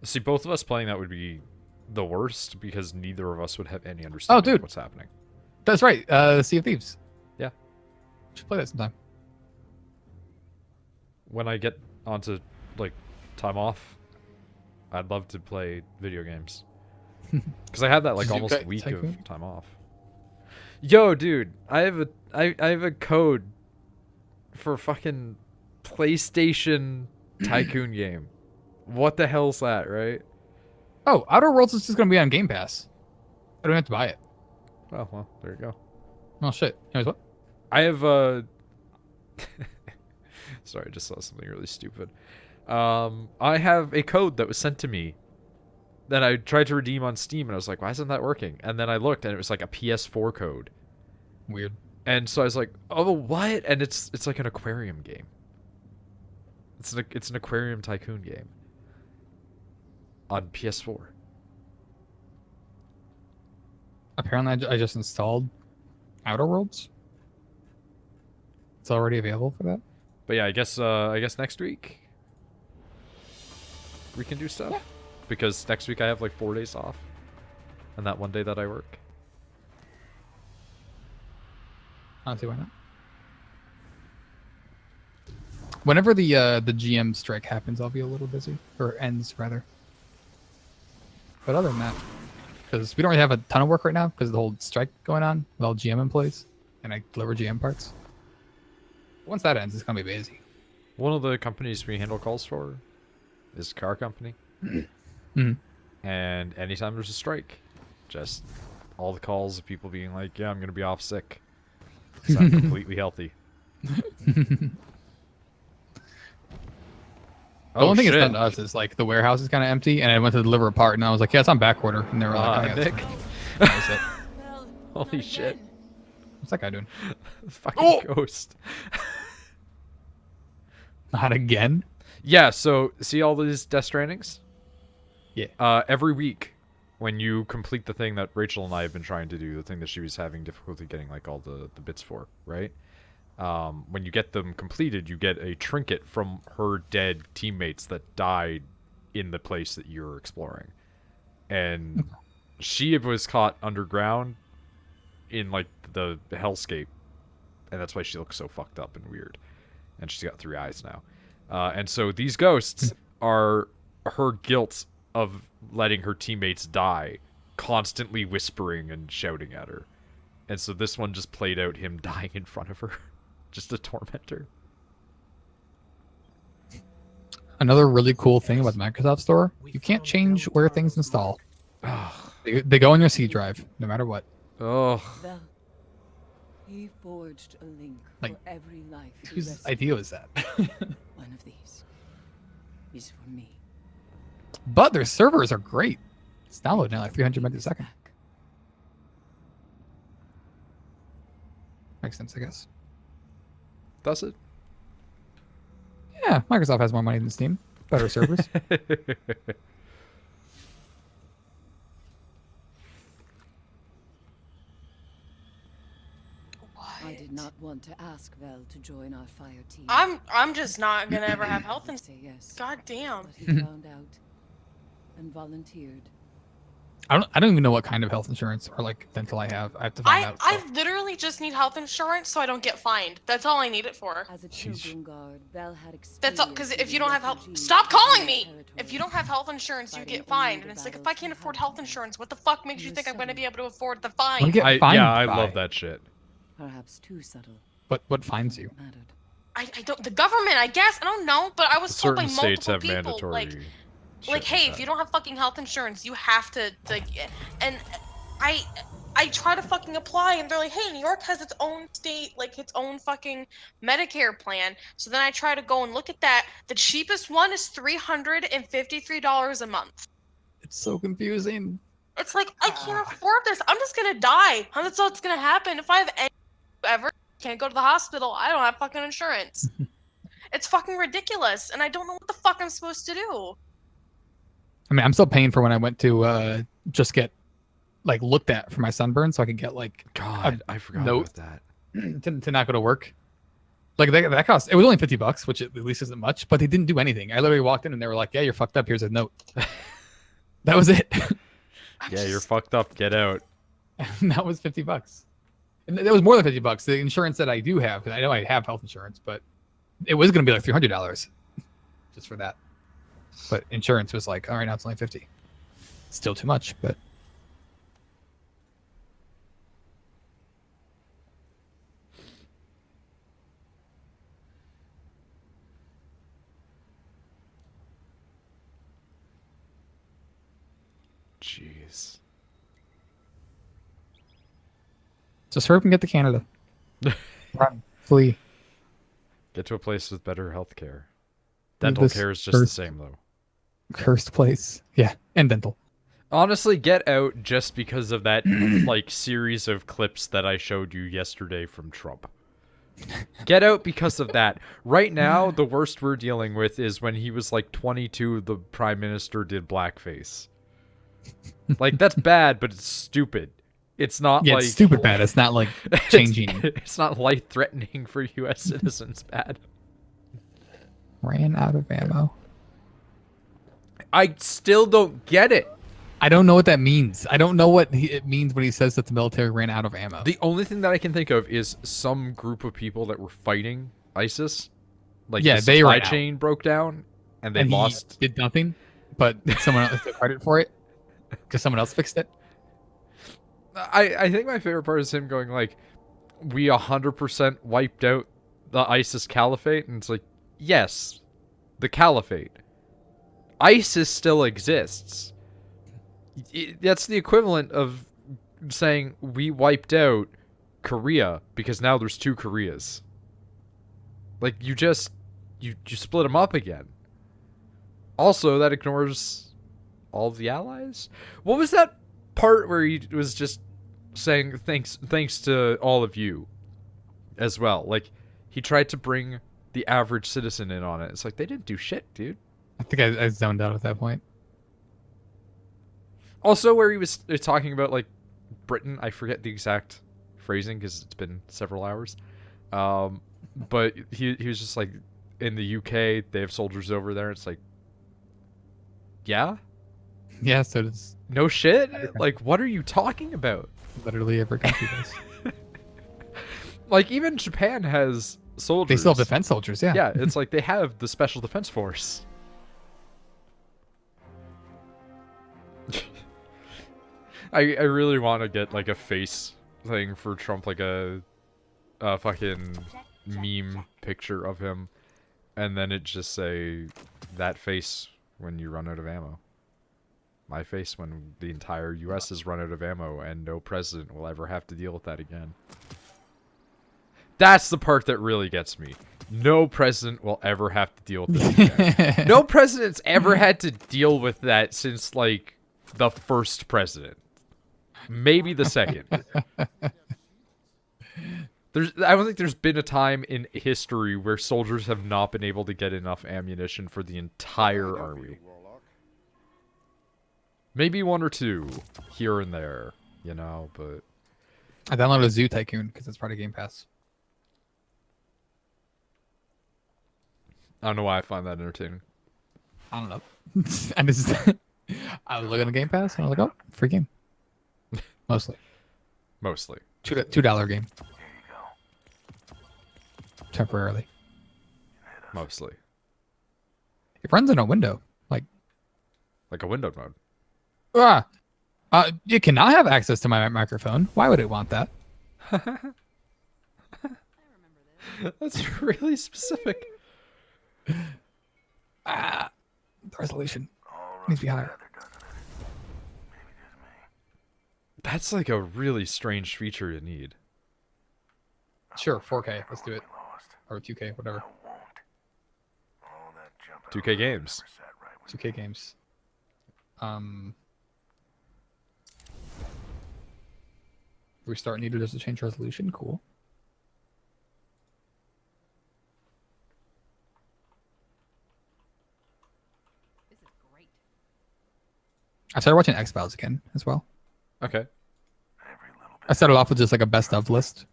See, both of us playing that would be the worst because neither of us would have any understanding dude. of what's happening. that's right. Sea of Thieves. Yeah. Should play that sometime. When I get onto like time off, I'd love to play video games. Because I had that like Did you almost a get week Tycoon? of time off. Yo, dude, I have a code for fucking PlayStation Tycoon game. What the hell's that, right? Oh, Outer Worlds is just going to be on Game Pass. I don't have to buy it. Oh well, there you go. Oh, shit. Anyways, what? I have Sorry, I just saw something really stupid. I have a code that was sent to me that I tried to redeem on Steam, and I was like, why isn't that working? And then I looked, and it was like a PS4 code. Weird. And so I was like, oh, what? And it's like an aquarium game. It's an aquarium tycoon game on PS4. Apparently, I just installed Outer Worlds. It's already available for that. But yeah, I guess next week we can do stuff. Yeah. Because next week I have like 4 days off. And that one day that I work. I don't see why not. Whenever the GM strike happens, I'll be a little busy. Or ends, rather. But other than that, because we don't really have a ton of work right now because of the whole strike going on with all GM employees. And I deliver GM parts. Once that ends, it's going to be busy. One of the companies we handle calls for is a car company. Mm-hmm. And anytime there's a strike, just all the calls of people being like, yeah, I'm going to be off sick. 'Cause I'm completely healthy. The only thing it's done to us is like the warehouse is kind of empty, and I went to deliver a part, and I was like, "Yeah, it's on back order," and they were like, "Oh, yeah, Nick. that was it." Well, Holy not shit. again. What's that guy doing? Fucking ghost. Not again. Yeah, so see all these Death Strandings? Yeah. Every week, when you complete the thing that Rachel and I have been trying to do, the thing that she was having difficulty getting like all the bits for, right? When you get them completed, you get a trinket from her dead teammates that died in the place that you're exploring. And she was caught underground in like the hellscape, and that's why she looks so fucked up and weird. And she's got 3 eyes now. And so these ghosts are her guilt of letting her teammates die, constantly whispering and shouting at her. And so this one just played out him dying in front of her. Just to torment her. Another really cool thing about the Microsoft Store, you can't change where things install. They go in your C drive, no matter what. Oh. Vel, he forged a link Like, for every life. he Whose rescued. idea was that? One of these is for me. But their servers are great. It's downloading at like 300 megs a second. Back. Makes sense, I guess. Does it? Yeah, Microsoft has more money than Steam. Better servers. I did not want to ask Vel to join our fire team. I'm just not gonna ever have health and say yes. God damn. But he found out and volunteered. I don't even know what kind of health insurance or like dental I have. I have to find out. I literally just need health insurance so I don't get fined. That's all I need it for. As a Sheesh. pilgrim guard, Bell had That's all. Because if you don't have health, refugees stop calling in me. their If you don't have health insurance, you get fined. And it's like, if I can't afford health insurance, what the fuck makes you think I'm going to be able to afford the What do you fine? get fined Yeah, I by? love that shit. Perhaps too subtle. What fines you? Mattered. I don't. The government, I guess. I don't know. But I was told by Certain multiple states have people, mandatory. like, shit hey, that. if you don't have fucking health insurance, you have to like. And I try to fucking apply, and they're like, hey, New York has its own state, like its own fucking Medicare plan. So then I try to go and look at that. The cheapest one is $353 a month. It's so confusing. It's like, I can't afford this. I'm just gonna die. That's what's gonna happen. If I have any ever can't go to the hospital, I don't have fucking insurance. It's fucking ridiculous, and I don't know what the fuck I'm supposed to do. I mean, I'm still paying for when I went to just get like looked at for my sunburn, so I could get like God, I forgot note. about that. to not go to work. Like that cost. It was only $50, which at least isn't much. But they didn't do anything. I literally walked in and they were like, "Yeah, you're fucked up. Here's a note." That was it. Yeah, you're fucked up. Get out. And that was $50. And that was more than $50. The insurance that I do have, because I know I have health insurance, but it was going to be like $300 just for that. But insurance was like, all right, now it's only $50. Still too much, but. Jeez. Just hurry up and get to Canada. Run. Flee. Get to a place with better health care. Dental This care is just the cursed- same, though. Cursed place. Yeah, and dental. Honestly, get out just because of that like series of clips that I showed you yesterday from Trump. Get out because of that. Right now, the worst we're dealing with is when he was like 22, the prime minister did blackface. Like, that's bad, but it's stupid. It's not Yeah, like it's stupid bad. It's not like changing. It's not life-threatening for U.S. citizens bad. Ran out of ammo. I still don't get it. I don't know what that means. I don't know what it means when he says that the military ran out of ammo. The only thing that I can think of is some group of people that were fighting ISIS. Like, Yeah, the they supply ran out. chain broke down, and they and lost. He did nothing, but someone else took credit for it because someone else fixed it. I think my favorite part is him going like, we 100% wiped out the ISIS caliphate, and it's like, yes, the caliphate. ISIS still exists. That's the equivalent of saying we wiped out Korea because now there's two Koreas. Like, you split them up again. Also, that ignores all the allies. What was that part where he was just saying thanks to all of you as well? Like, he tried to bring the average citizen in on it. It's like, they didn't do shit, dude. I think I zoned out at that point. Also, where he was talking about, like, Britain, I forget the exact phrasing because it's been several hours. But he was just like, in the UK, they have soldiers over there. It's like, yeah? Yeah, so does No shit? Like, what are you talking about? literally every country does. Like, even Japan has soldiers. They still have defense soldiers, yeah. Yeah, it's like they have the Special Defense Force. I really want to get, like, a face thing for Trump, like a fucking meme picture of him, and then it just say, that face when you run out of ammo. My face when the entire U.S. has run out of ammo, and no president will ever have to deal with that again. That's the part that really gets me. No president will ever have to deal with this again. No president's ever had to deal with that since, like, the first president. Maybe the second. I don't think there's been a time in history where soldiers have not been able to get enough ammunition for the entire army. Maybe one or two here and there, you know, but... I downloaded Zoo Tycoon because it's part of Game Pass. I don't know why I find that entertaining. I don't know. I was looking at Game Pass and I was like, oh, free game. Mostly. Mostly. $2 game. Temporarily. Mostly. It runs in a window. Like a window mode. You cannot have access to my microphone. Why would it want that? That's really specific. The resolution needs to be higher. That's like a really strange feature to need. Sure, 4K. Let's do it. Or 2K, whatever. 2K games. 2K games. Restart needed just to change resolution. Cool. This is great. I started watching X-Files again as well. Okay. I started off with just like a best of list,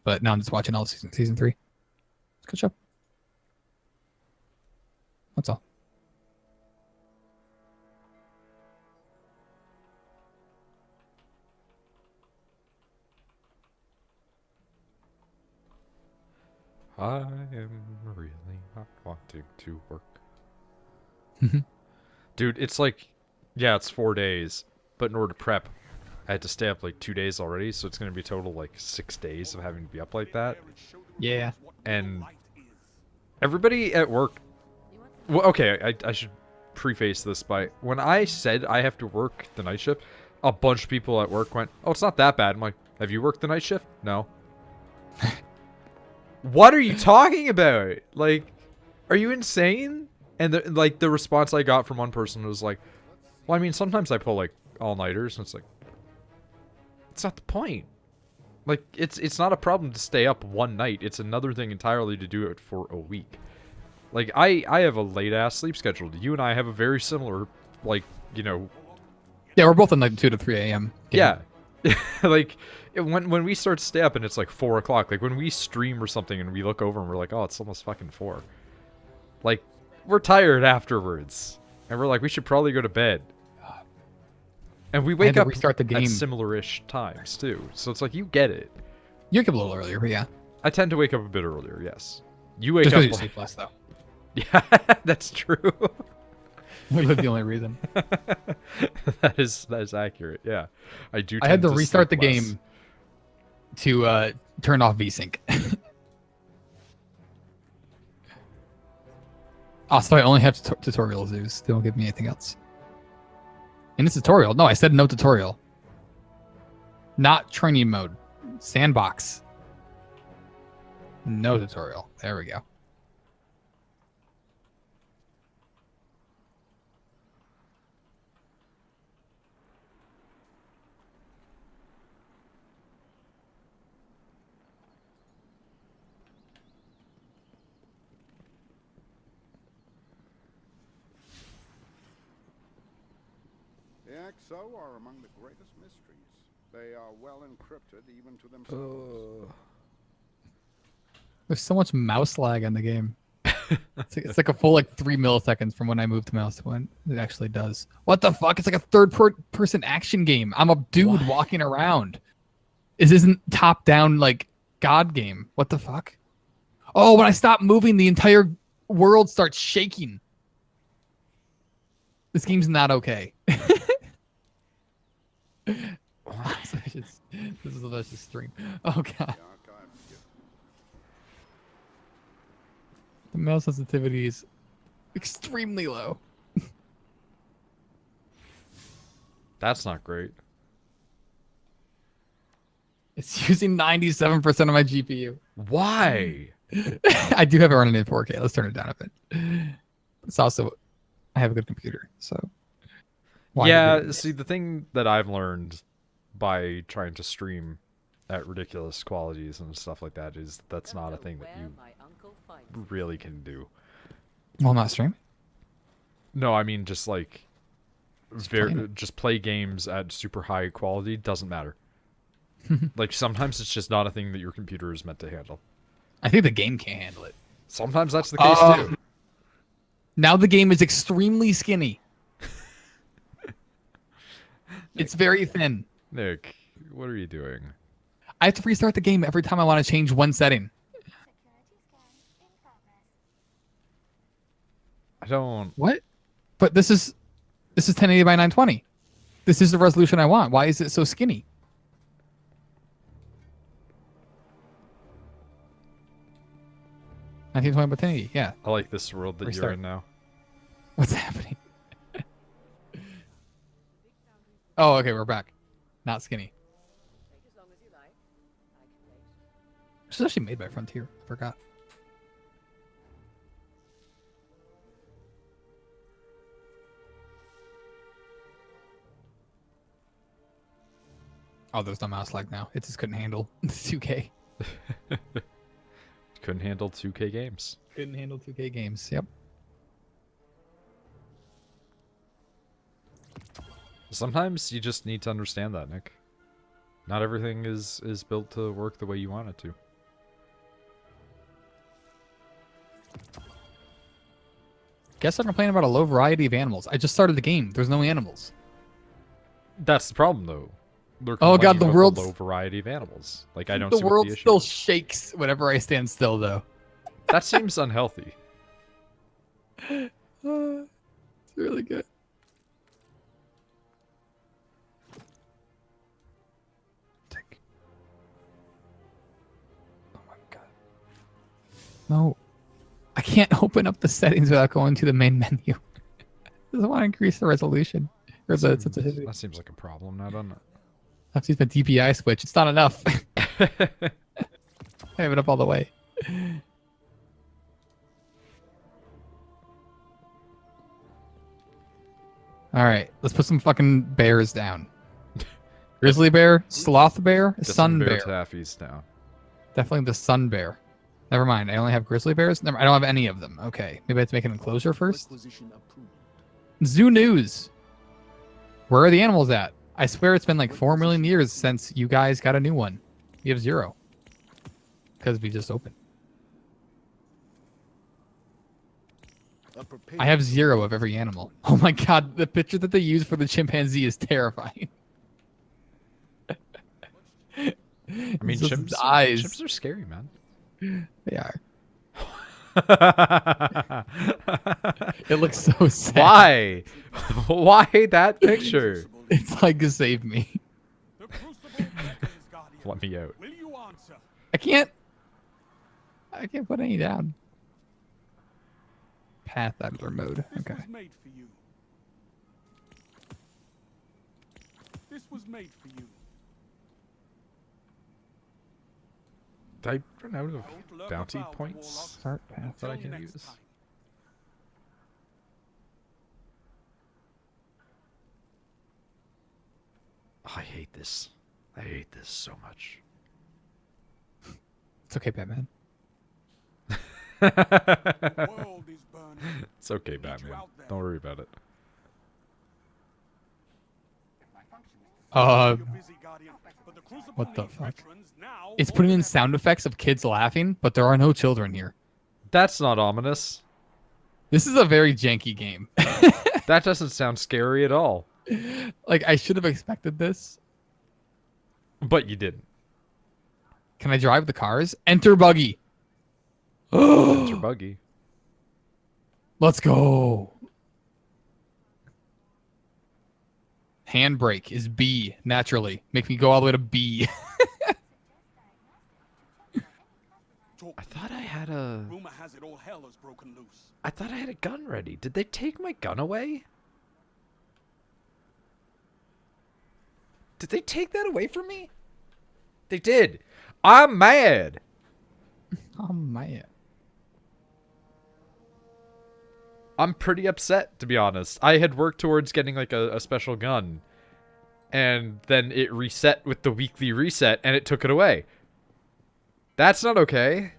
but now I'm just watching all of season 3. Good show. That's all. I am really not wanting to work. Dude, it's like, yeah, it's 4 days, but in order to prep, I had to stay up like 2 days already, so it's going to be total like 6 days of having to be up like that. Yeah. And everybody at work, well, okay, I should preface this by, when I said I have to work the night shift, a bunch of people at work went, oh, it's not that bad. I'm like, have you worked the night shift? No. What are you talking about? Like, are you insane? And the response I got from one person was like, well, I mean, sometimes I pull like all-nighters, and it's like, it's not the point. Like, it's not a problem to stay up one night. It's another thing entirely to do it for a week. Like, I have a late-ass sleep schedule. You and I have a very similar, like, you know... Yeah, we're both in like 2 to 3 a.m. Yeah. Like, when we start to stay up and it's like 4 o'clock, like when we stream or something and we look over and we're like, oh, it's almost fucking 4. Like, we're tired afterwards. And we're like, we should probably go to bed. And we wake up restart the game at similar-ish times, too. So it's like, you get it. You wake up a little earlier, but yeah. I tend to wake up a bit earlier, yes. You wake Just up... because you sleep less, though. Yeah, that's true. That's the only reason. that is accurate, yeah. I do. I had to tend restart the sleep less. game to turn off VSync. Also, I only have tutorials, Zeus. They don't give me anything else. In this tutorial, no, I said no tutorial. Not training mode. Sandbox. No tutorial. There we go. The XO are among the greatest mysteries. They are well encrypted even to themselves. There's so much mouse lag in the game. It's like a full like 3 milliseconds from when I moved the mouse to when it actually does. What the fuck? It's like a third-person action game. I'm a dude walking around. This isn't top-down like God game. What the fuck? Oh, when I stop moving, the entire world starts shaking. This game's not okay. This is a vicious stream. Oh god. The mouse sensitivity is extremely low. That's not great. It's using 97% of my GPU. Why? I do have it running in 4K. Let's turn it down a bit. It's also, I have a good computer, so. Yeah, see, the thing that I've learned by trying to stream at ridiculous qualities and stuff like that is that's not a thing that you really can do. Well, not stream? No, I mean just like just play games at super high quality doesn't matter. Like sometimes it's just not a thing that your computer is meant to handle. I think the game can't handle it. Sometimes that's the case too. Now the game is extremely skinny. It's very thin. Nick, what are you doing? I have to restart the game every time I want to change one setting. I don't... What? But this is 1080 by 920. This is the resolution I want. Why is it so skinny? I think 20 by 1080. Yeah. I like this world that you're in now. What's happening? Oh, okay, we're back. Not skinny. This is actually made by Frontier. I forgot. Oh, there's no mouse lag now. It just couldn't handle 2K. Couldn't handle 2K games. Couldn't handle 2K games. Yep. Sometimes you just need to understand that, Nick. Not everything is built to work the way you want it to. Guess I'm complaining about a low variety of animals. I just started the game. There's no animals. That's the problem, though. They're Oh god, complaining the about world's low variety of animals. Like I don't the see what world the issue still is. shakes whenever I stand still, though. That seems unhealthy. It's really good. Oh my god. No. I can't open up the settings without going to the main menu. I just want to increase the resolution. Or the sensitivity. That seems like a problem now, doesn't it? I have to use my DPI switch. It's not enough. I have it up all the way. Alright, let's put some fucking bears down. Grizzly bear, sloth bear, sun bear. Taffies down. Definitely the sun bear. Never mind, I only have grizzly bears? I don't have any of them. Okay, maybe I have to make an enclosure first? Zoo news! Where are the animals at? I swear it's been like 4 million years since you guys got a new one. We have 0. Because we just opened. I have 0 of every animal. Oh my god, the picture that they use for the chimpanzee is terrifying. I mean, chimps are scary, man. They are. It looks so sad. Why? Why that picture? It's like, save me. Let me out. I can't put any down. Path idler mode. Okay. This was made for you. Did I run out of bounty points Start path that I can use? Oh, I hate this. I hate this so much. It's okay, Batman. It's okay, Batman. Don't worry about it. What the fuck? It's putting in sound effects of kids laughing, but there are no children here. That's not ominous. This is a very janky game. That doesn't sound scary at all. Like, I should have expected this. But you didn't. Can I drive the cars? Enter buggy. Enter buggy. Let's go. Handbrake is B, naturally. Make me go all the way to B. I thought I had a... Rumor has it all hell has broken loose. I thought I had a gun ready. Did they take my gun away? Did they take that away from me? They did. I'm mad. Oh, man. I'm pretty upset, to be honest. I had worked towards getting like a special gun. And then it reset with the weekly reset, and it took it away. That's not okay.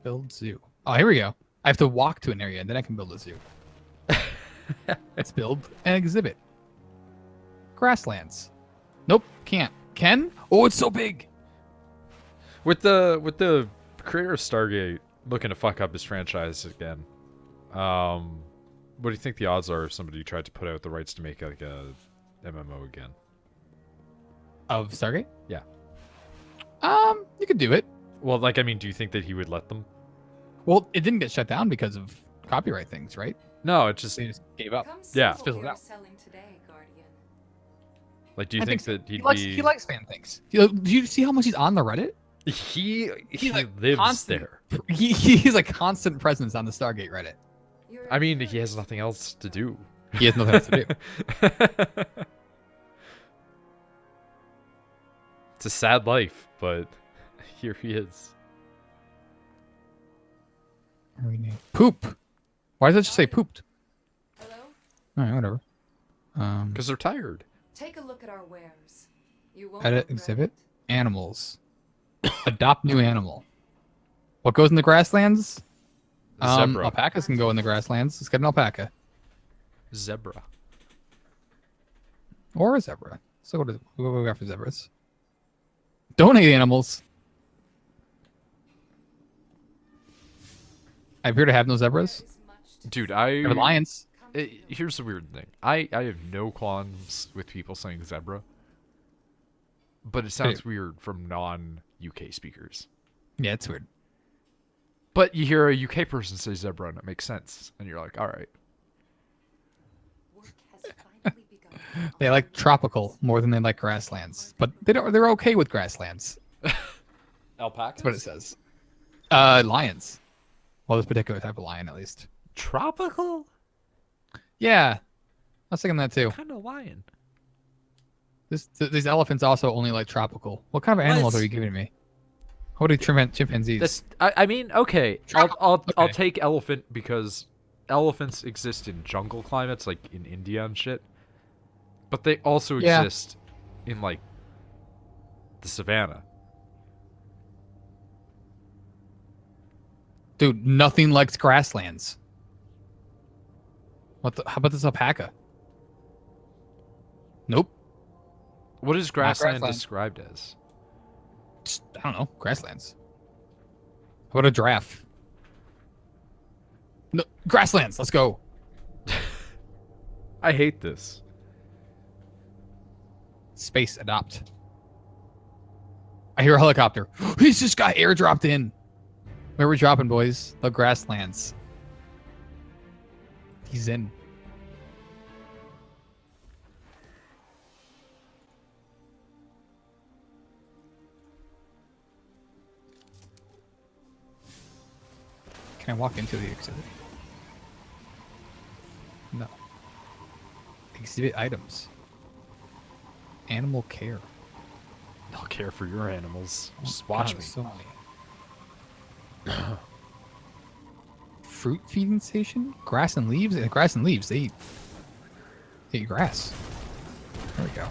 Build zoo. Oh, here we go. I have to walk to an area, and then I can build a zoo. Let's build an exhibit. Grasslands. Nope, can't. Can? Oh, it's so big. With the creator of Stargate, looking to fuck up his franchise again. What do you think the odds are if somebody tried to put out the rights to make like a MMO again? Of Stargate? Yeah. You could do it. Well, like, I mean, do you think that he would let them? Well, it didn't get shut down because of copyright things, right? No, it just They just gave up. Yeah. Fizzled out. like. Do you I think so. that he'd He likes fan things. Do you see how much he's on the Reddit? He like lives constant. there. He's a constant presence on the Stargate Reddit. I mean, he has nothing else to do. He has nothing else to do. It's a sad life, but here he is. Poop. Why does it just say pooped? Hello? All right, whatever. Because they're tired. Take a look at our wares. You won't Edit regret exhibit. it. Animals. Adopt new animal. What goes in the grasslands? Zebra. Alpacas can go in the grasslands. Let's get an alpaca. Zebra. Or a zebra. So we'll go after zebras. Donate animals. I appear to have no zebras. Dude, I have lions. Here's the weird thing. I have no qualms with people saying zebra. But it sounds weird from non-UK speakers. Yeah, it's weird. But you hear a UK person say zebra and it makes sense. And you're like, alright. Work has finally begun. They like tropical more than they like grasslands. But they're okay with grasslands. Alpacas? That's what it says. Lions. Well, this particular type of lion, at least. Tropical? Yeah. I was thinking that too. What kind of lion? These elephants also only like tropical. What kind of animals are you giving me? What are chimpanzees? I mean, okay. I'll Okay. take elephant because elephants exist in jungle climates, like in India and shit. But they also Yeah. exist in, like, the savannah. Dude, nothing likes grasslands. How about this alpaca? Nope. What is grassland grassland. described as? Just, I don't know. Grasslands. How about a giraffe? No, grasslands. Let's go. I hate this. Space adopt. I hear a helicopter. He's just got airdropped in. Where we dropping, boys? The grasslands. He's in. Can I walk into the exhibit? No. Exhibit items. Animal care. I'll care for your animals. Just Oh, watch God, me. so many. Fruit feeding station? Grass and leaves? Grass and leaves. They eat grass. There we go.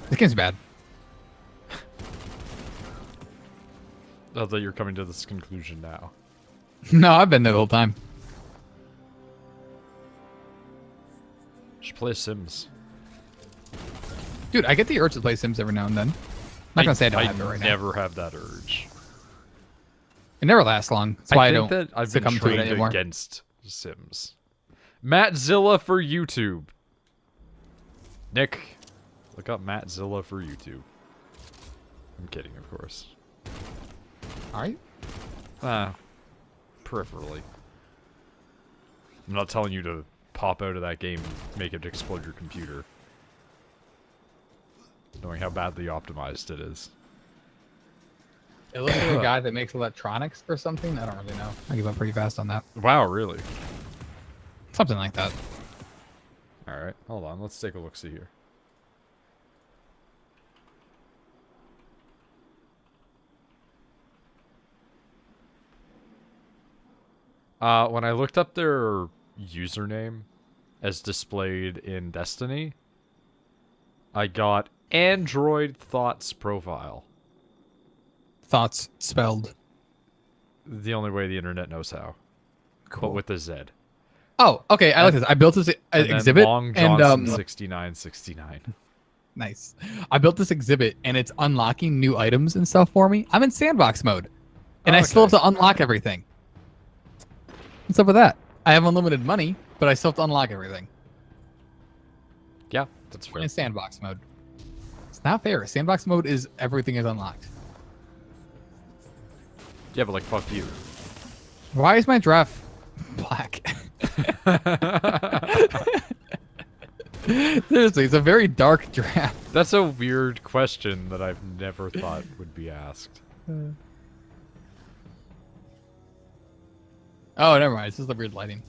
This game's bad. I thought you're coming to this conclusion now. No, I've been there the whole time. Should play Sims. Dude, I get the urge to play Sims every now and then. I'm not gonna say I don't have it right now. never have that urge. It never lasts long. That's why I think don't that I've been succumb to it trained anymore. against Sims. Mattzilla for YouTube. Nick, look up Mattzilla for YouTube. I'm kidding, of course. Are you? Peripherally. I'm not telling you to pop out of that game and make it explode your computer. Knowing how badly optimized it is. It looks like a guy that makes electronics or something. I don't really know. I give up pretty fast on that. Wow, really? Something like that. Alright, hold on. Let's take a look-see here. When I looked up their username as displayed in Destiny, I got Android Thoughts Profile. Thoughts spelled. The only way the internet knows how. Cool. But with a Z. Oh, okay. I like this. I built this And then exhibit Long and Johnson 6969. Nice. I built this exhibit, and it's unlocking new items and stuff for me. I'm in sandbox mode, and I still have to unlock everything. What's up with that? I have unlimited money, but I still have to unlock everything. Yeah, that's fair. In sandbox mode. It's not fair. Sandbox mode is everything is unlocked. Yeah, but like, fuck you. Why is my draft black? Seriously, it's a very dark draft. That's a weird question that I've never thought would be asked. Oh, never mind. It's just the weird lighting.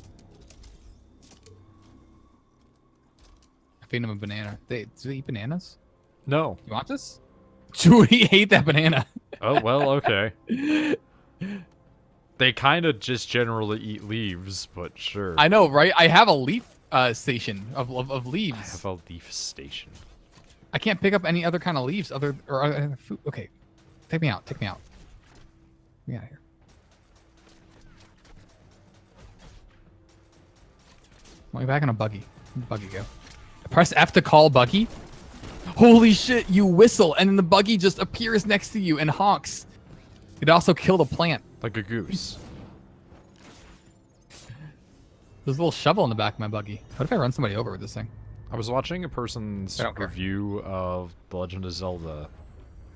I feed him a banana. Do they eat bananas? No. You want this? Judy ate that banana. Oh, well, okay. They kind of just generally eat leaves, but sure. I know, right? I have a leaf station of leaves. I have a leaf station. I can't pick up any other kind of leaves other food. Okay, take me out. Take me out. Get me out of here. Want me back in a buggy? Where'd the buggy go? Press F to call buggy. Holy shit! You whistle, and then the buggy just appears next to you and honks. It also killed a plant. Like a goose. There's a little shovel in the back of my buggy. What if I run somebody over with this thing? I was watching a person's I don't care. review of The Legend of Zelda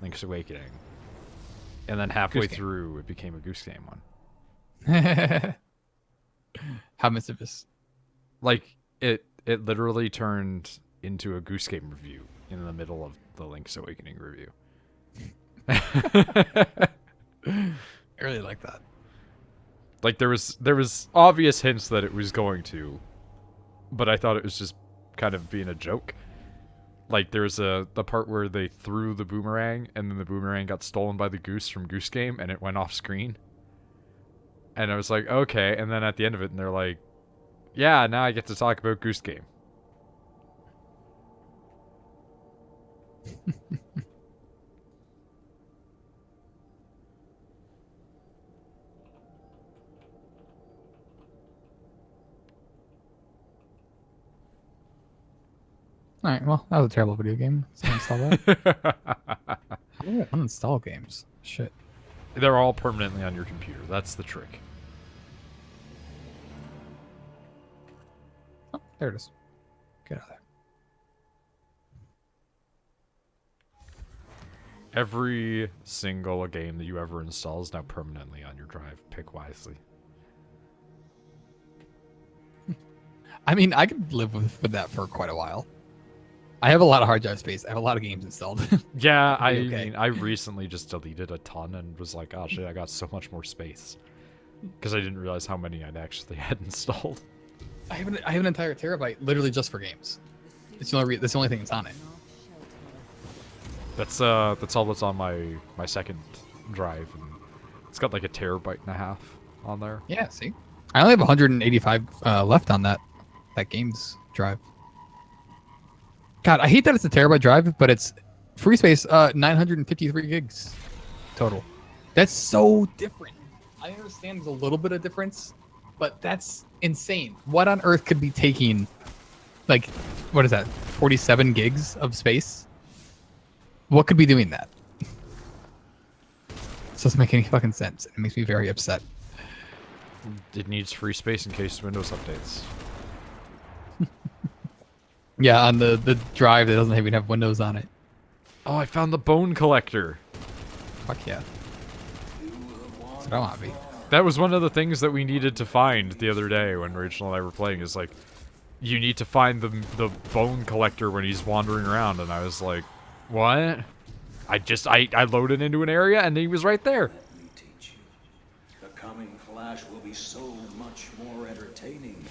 Link's Awakening. And then halfway through, it became a Goose Game one. How mischievous. Like, it literally turned into a Goose Game review in the middle of the Link's Awakening review. I really like that. Like, there was obvious hints that it was going to, but I thought it was just kind of being a joke. Like, there's the part where they threw the boomerang, and then the boomerang got stolen by the goose from Goose Game, and it went off screen. And I was like, okay, and then at the end of it, and they're like, yeah, now I get to talk about Goose Game. Alright, well, that was a terrible video game. So uninstall that. How do I uninstall games? Shit. They're all permanently on your computer. That's the trick. Oh, there it is. Get out of there. Every single game that you ever install is now permanently on your drive. Pick wisely. I mean, I could live with that for quite a while. I have a lot of hard drive space. I have a lot of games installed. Yeah, I mean, I recently just deleted a ton and was like, oh shit, I got so much more space. Because I didn't realize how many I'd actually had installed. I have an entire terabyte literally just for games. It's the only that's the only thing that's on it. That's all that's on my second drive, and it's got like a terabyte and a half on there. Yeah, see? I only have 185 left on that games drive. God, I hate that it's a terabyte drive, but it's free space 953 gigs total. That's so different. I understand there's a little bit of difference, but that's insane. What on earth could be taking, like, what is that, 47 gigs of space? What could be doing that? This doesn't make any fucking sense. It makes me very upset. It needs free space in case Windows updates. Yeah, on the drive that doesn't even have Windows on it. Oh, I found the bone collector. Fuck yeah. That's what I want to be. That was one of the things that we needed to find the other day when Rachel and I were playing, is like, you need to find the bone collector when he's wandering around, and I was like, what? I loaded into an area and he was right there. Let me teach you. The coming clash will be so much more entertaining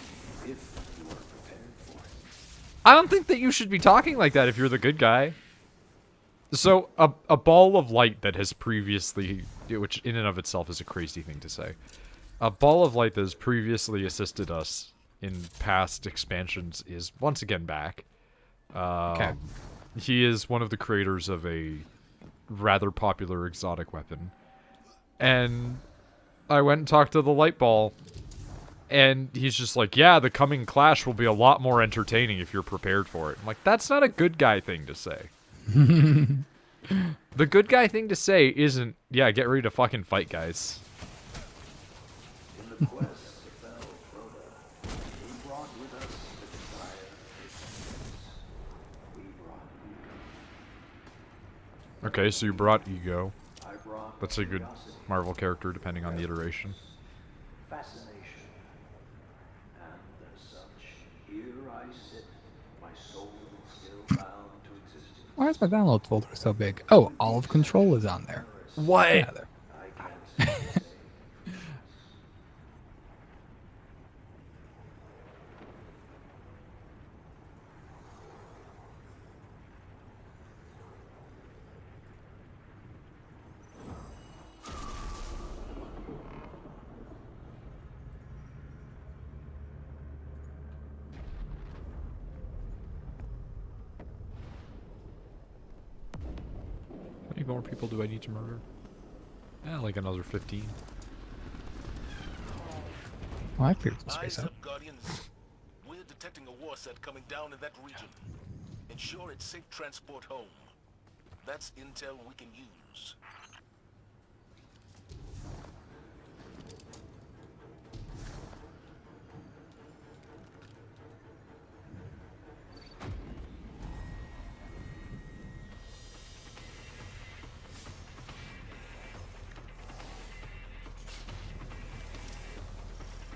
if you are prepared for it. I don't think that you should be talking like that if you're the good guy. So, a ball of light that has previously, which in and of itself is a crazy thing to say, a ball of light that has previously assisted us in past expansions is once again back. Okay. He is one of the creators of a rather popular exotic weapon. And I went and talked to the light ball, and he's just like, yeah, the coming clash will be a lot more entertaining if you're prepared for it. I'm like, that's not a good guy thing to say. The good guy thing to say isn't, yeah, get ready to fucking fight, guys. In the quest to fell Froda, we brought with us the desire for we brought ego. Okay, so you brought Ego. I brought That's a good curiosity, Marvel character, depending on the iteration. fascination, and as such, here I sit, my soul still bound to existence. Why is my download folder so big? Oh, all of Control is on there. What? Yeah, there. I can't say. How many more people do I need to murder? Yeah, like another 15. Oh, I cleared some space Eyes out. up, Guardians. We're detecting a war set coming down in that region. Ensure it's safe transport home. That's intel we can use.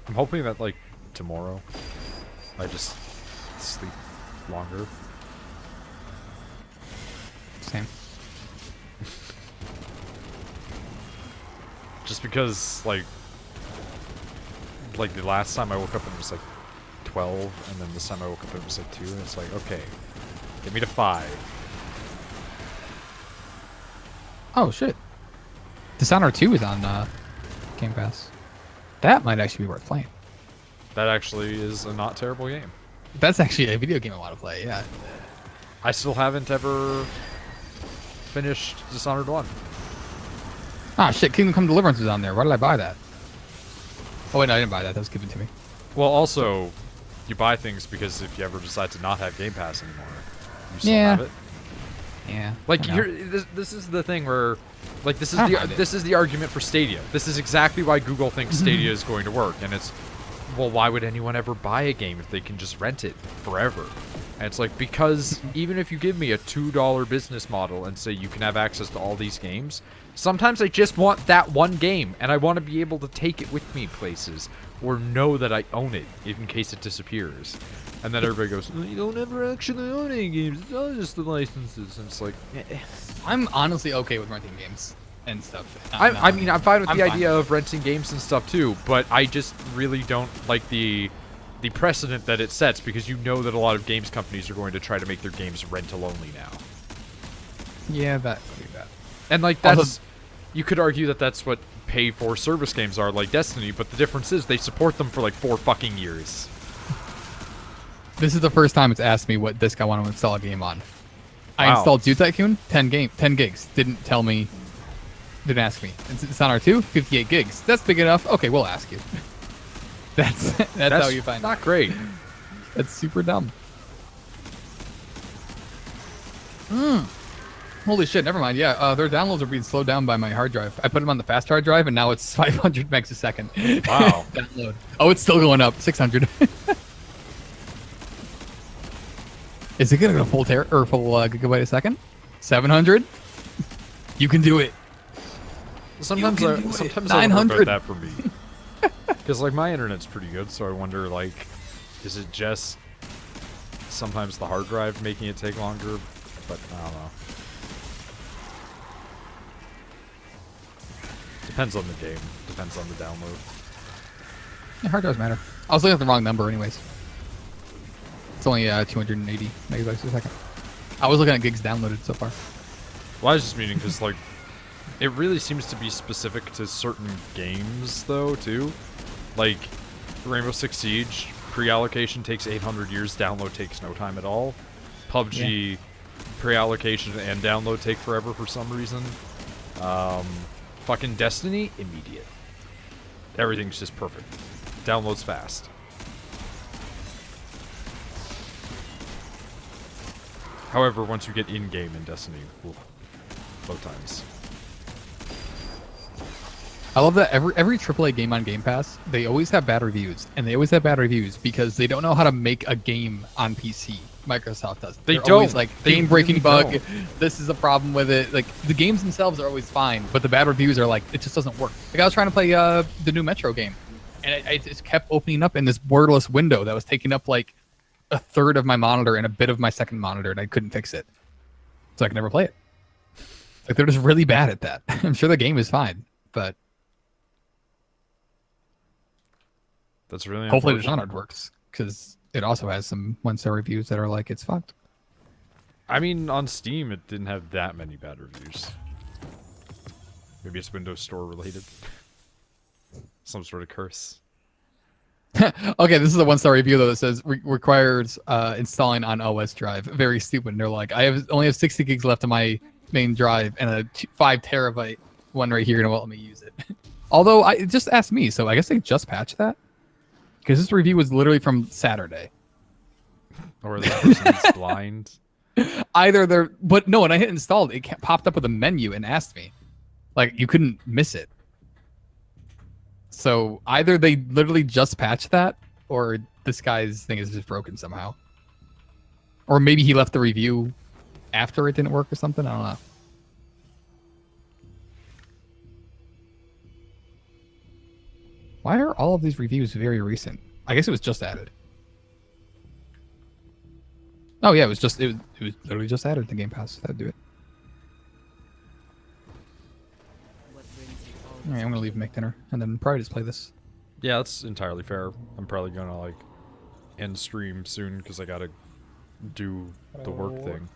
I'm hoping that, like, tomorrow, I just sleep longer. Same. Just because, like the last time I woke up and it was, like, 12, and then this time I woke up and it was, like, 2, and it's like, okay, get me to 5. Oh shit. Dishonored 2 is on Game Pass. That might actually be worth playing. That actually is a not terrible game. That's actually a video game I want to play, yeah. I still haven't ever finished Dishonored 1. Ah shit, Kingdom Come Deliverance is on there. Why did I buy that? Oh wait, no, I didn't buy that. That was given to me. Well, also, you buy things because if you ever decide to not have Game Pass anymore, you still Yeah. have it. Yeah. Like I know. here, this is the thing where, like, this is I don't mind it. this is the argument for Stadia. This is exactly why Google thinks Stadia is going to work, and it's, well, why would anyone ever buy a game if they can just rent it forever? And it's like, because even if you give me a $2 business model and say you can have access to all these games, sometimes I just want that one game, and I want to be able to take it with me places, or know that I own it in case it disappears. And then everybody goes, you don't ever actually own any games, it's all just the licenses. And it's like, I'm honestly okay with renting games and stuff. I mean, I'm fine with I'm the fine. idea of renting games and stuff too, but I just really don't like the precedent that it sets, because you know that a lot of games companies are going to try to make their games rental only now. Yeah, that could be bad. And like Also- that's, you could argue that that's what pay for service games are, like Destiny, but the difference is they support them for like 4 fucking years. This is the first time it's asked me what disk I want to install a game on. I Wow. installed Zoo Tycoon, 10 gigs. Didn't tell me, didn't ask me. Dishonored 2, 58 gigs. That's big enough. Okay, we'll ask you. That's how you find not out. great. That's super dumb. Holy shit, never mind. Yeah, their downloads are being slowed down by my hard drive. I put them on the fast hard drive, and now it's 500 megs a second. Wow. Download. Oh, it's still going up. 600. Is it gonna go full gigabyte a second? 700. You can do it. Sometimes You I can do it. sometimes I wonder 900. about that for me. Because like my internet's pretty good, so I wonder, like, is it just sometimes the hard drive making it take longer? But I don't know. Depends on the game. Depends on the download. Yeah, hard drives matter. I was looking at the wrong number, anyways. It's only 280 megabytes a second. I was looking at gigs downloaded so far. Well, I was just meaning because, like, it really seems to be specific to certain games, though, too. Like, Rainbow Six Siege, pre-allocation takes 800 years, download takes no time at all. PUBG, pre-allocation and download take forever for some reason. Fucking Destiny, immediate. Everything's just perfect. Downloads fast. However, once you get in-game in Destiny, oof, low times. I love that every AAA game on Game Pass, they always have bad reviews, and they always have bad reviews because they don't know how to make a game on PC. Microsoft does. They're don't. Always like They game-breaking really bug. don't. This is a problem with it. Like the games themselves are always fine, but the bad reviews are like it just doesn't work. Like I was trying to play the new Metro game, and it just kept opening up in this borderless window that was taking up like a third of my monitor and a bit of my second monitor, and I couldn't fix it, so I could never play it. Like they're just really bad at that. I'm sure the game is fine, but. That's really Hopefully unfortunate. Dishonored works, because it also has some 1-star reviews that are like, it's fucked. I mean, on Steam, it didn't have that many bad reviews. Maybe it's Windows Store related. Some sort of curse. Okay, this is a 1-star review, though, that says, requires installing on OS drive. Very stupid. And they're like, only have 60 gigs left on my main drive, and a 5 terabyte one right here, and it won't let me use it. Although, it just asked me, so I guess they just patched that? Because this review was literally from Saturday. Or the person's blind. Either they're... But no, when I hit installed, it popped up with a menu and asked me. Like, you couldn't miss it. So either they literally just patched that, or this guy's thing is just broken somehow. Or maybe he left the review after it didn't work or something. I don't know. Why are all of these reviews very recent? I guess it was just added. Oh yeah, it was literally just added to Game Pass. That'd do it. All right, I'm gonna leave and make dinner, and then probably just play this. Yeah, that's entirely fair. I'm probably gonna like end stream soon because I gotta do the work thing.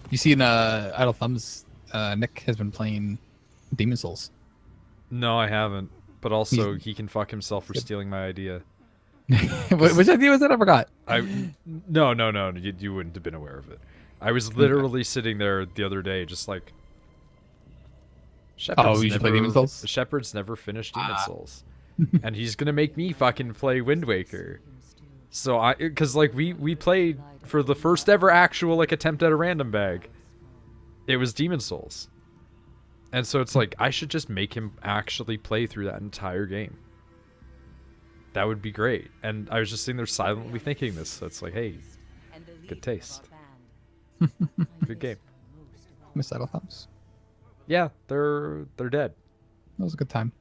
You see in Idle Thumbs, Nick has been playing Demon Souls. No, I haven't. But also, he can fuck himself for stealing my idea. Which idea was that? I forgot. No. You wouldn't have been aware of it. I was literally sitting there the other day, just like. You should play Demon Souls? Shepard's never finished Demon Souls, and he's gonna make me fucking play Wind Waker. So because like we played for the first ever actual like attempt at a random bag. It was Demon Souls. And so it's like, I should just make him actually play through that entire game. That would be great. And I was just sitting there silently thinking this. So it's like, hey, good taste. Good game. Miss Idle Thumbs. Yeah, they're dead. That was a good time.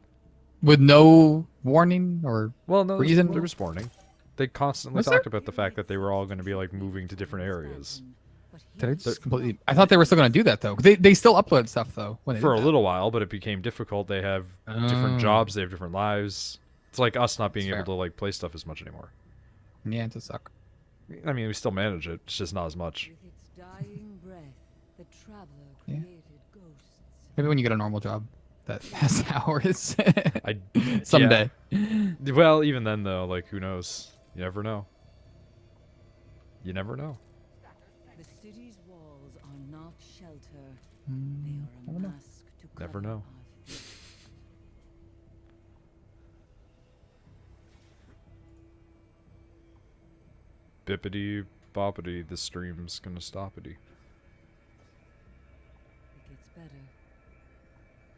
With no warning or reason? There was warning. They constantly talked about the fact that they were all going to be like moving to different areas. Did I just completely... I thought they were still going to do that, though. They still upload stuff, though. For a little while, but it became difficult. They have different jobs. They have different lives. It's like us not being able to like play stuff as much anymore. Yeah, it does suck. I mean, we still manage it. It's just not as much. Yeah. Maybe when you get a normal job that has hours. Someday. Yeah. Well, even then, though, like, who knows? You never know. You never know. The city's walls are not shelter. They are a mask to cover Never know. our fear. Bippity boppity, the stream's gonna stop-ity. It gets better.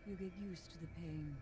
You get used to the pain.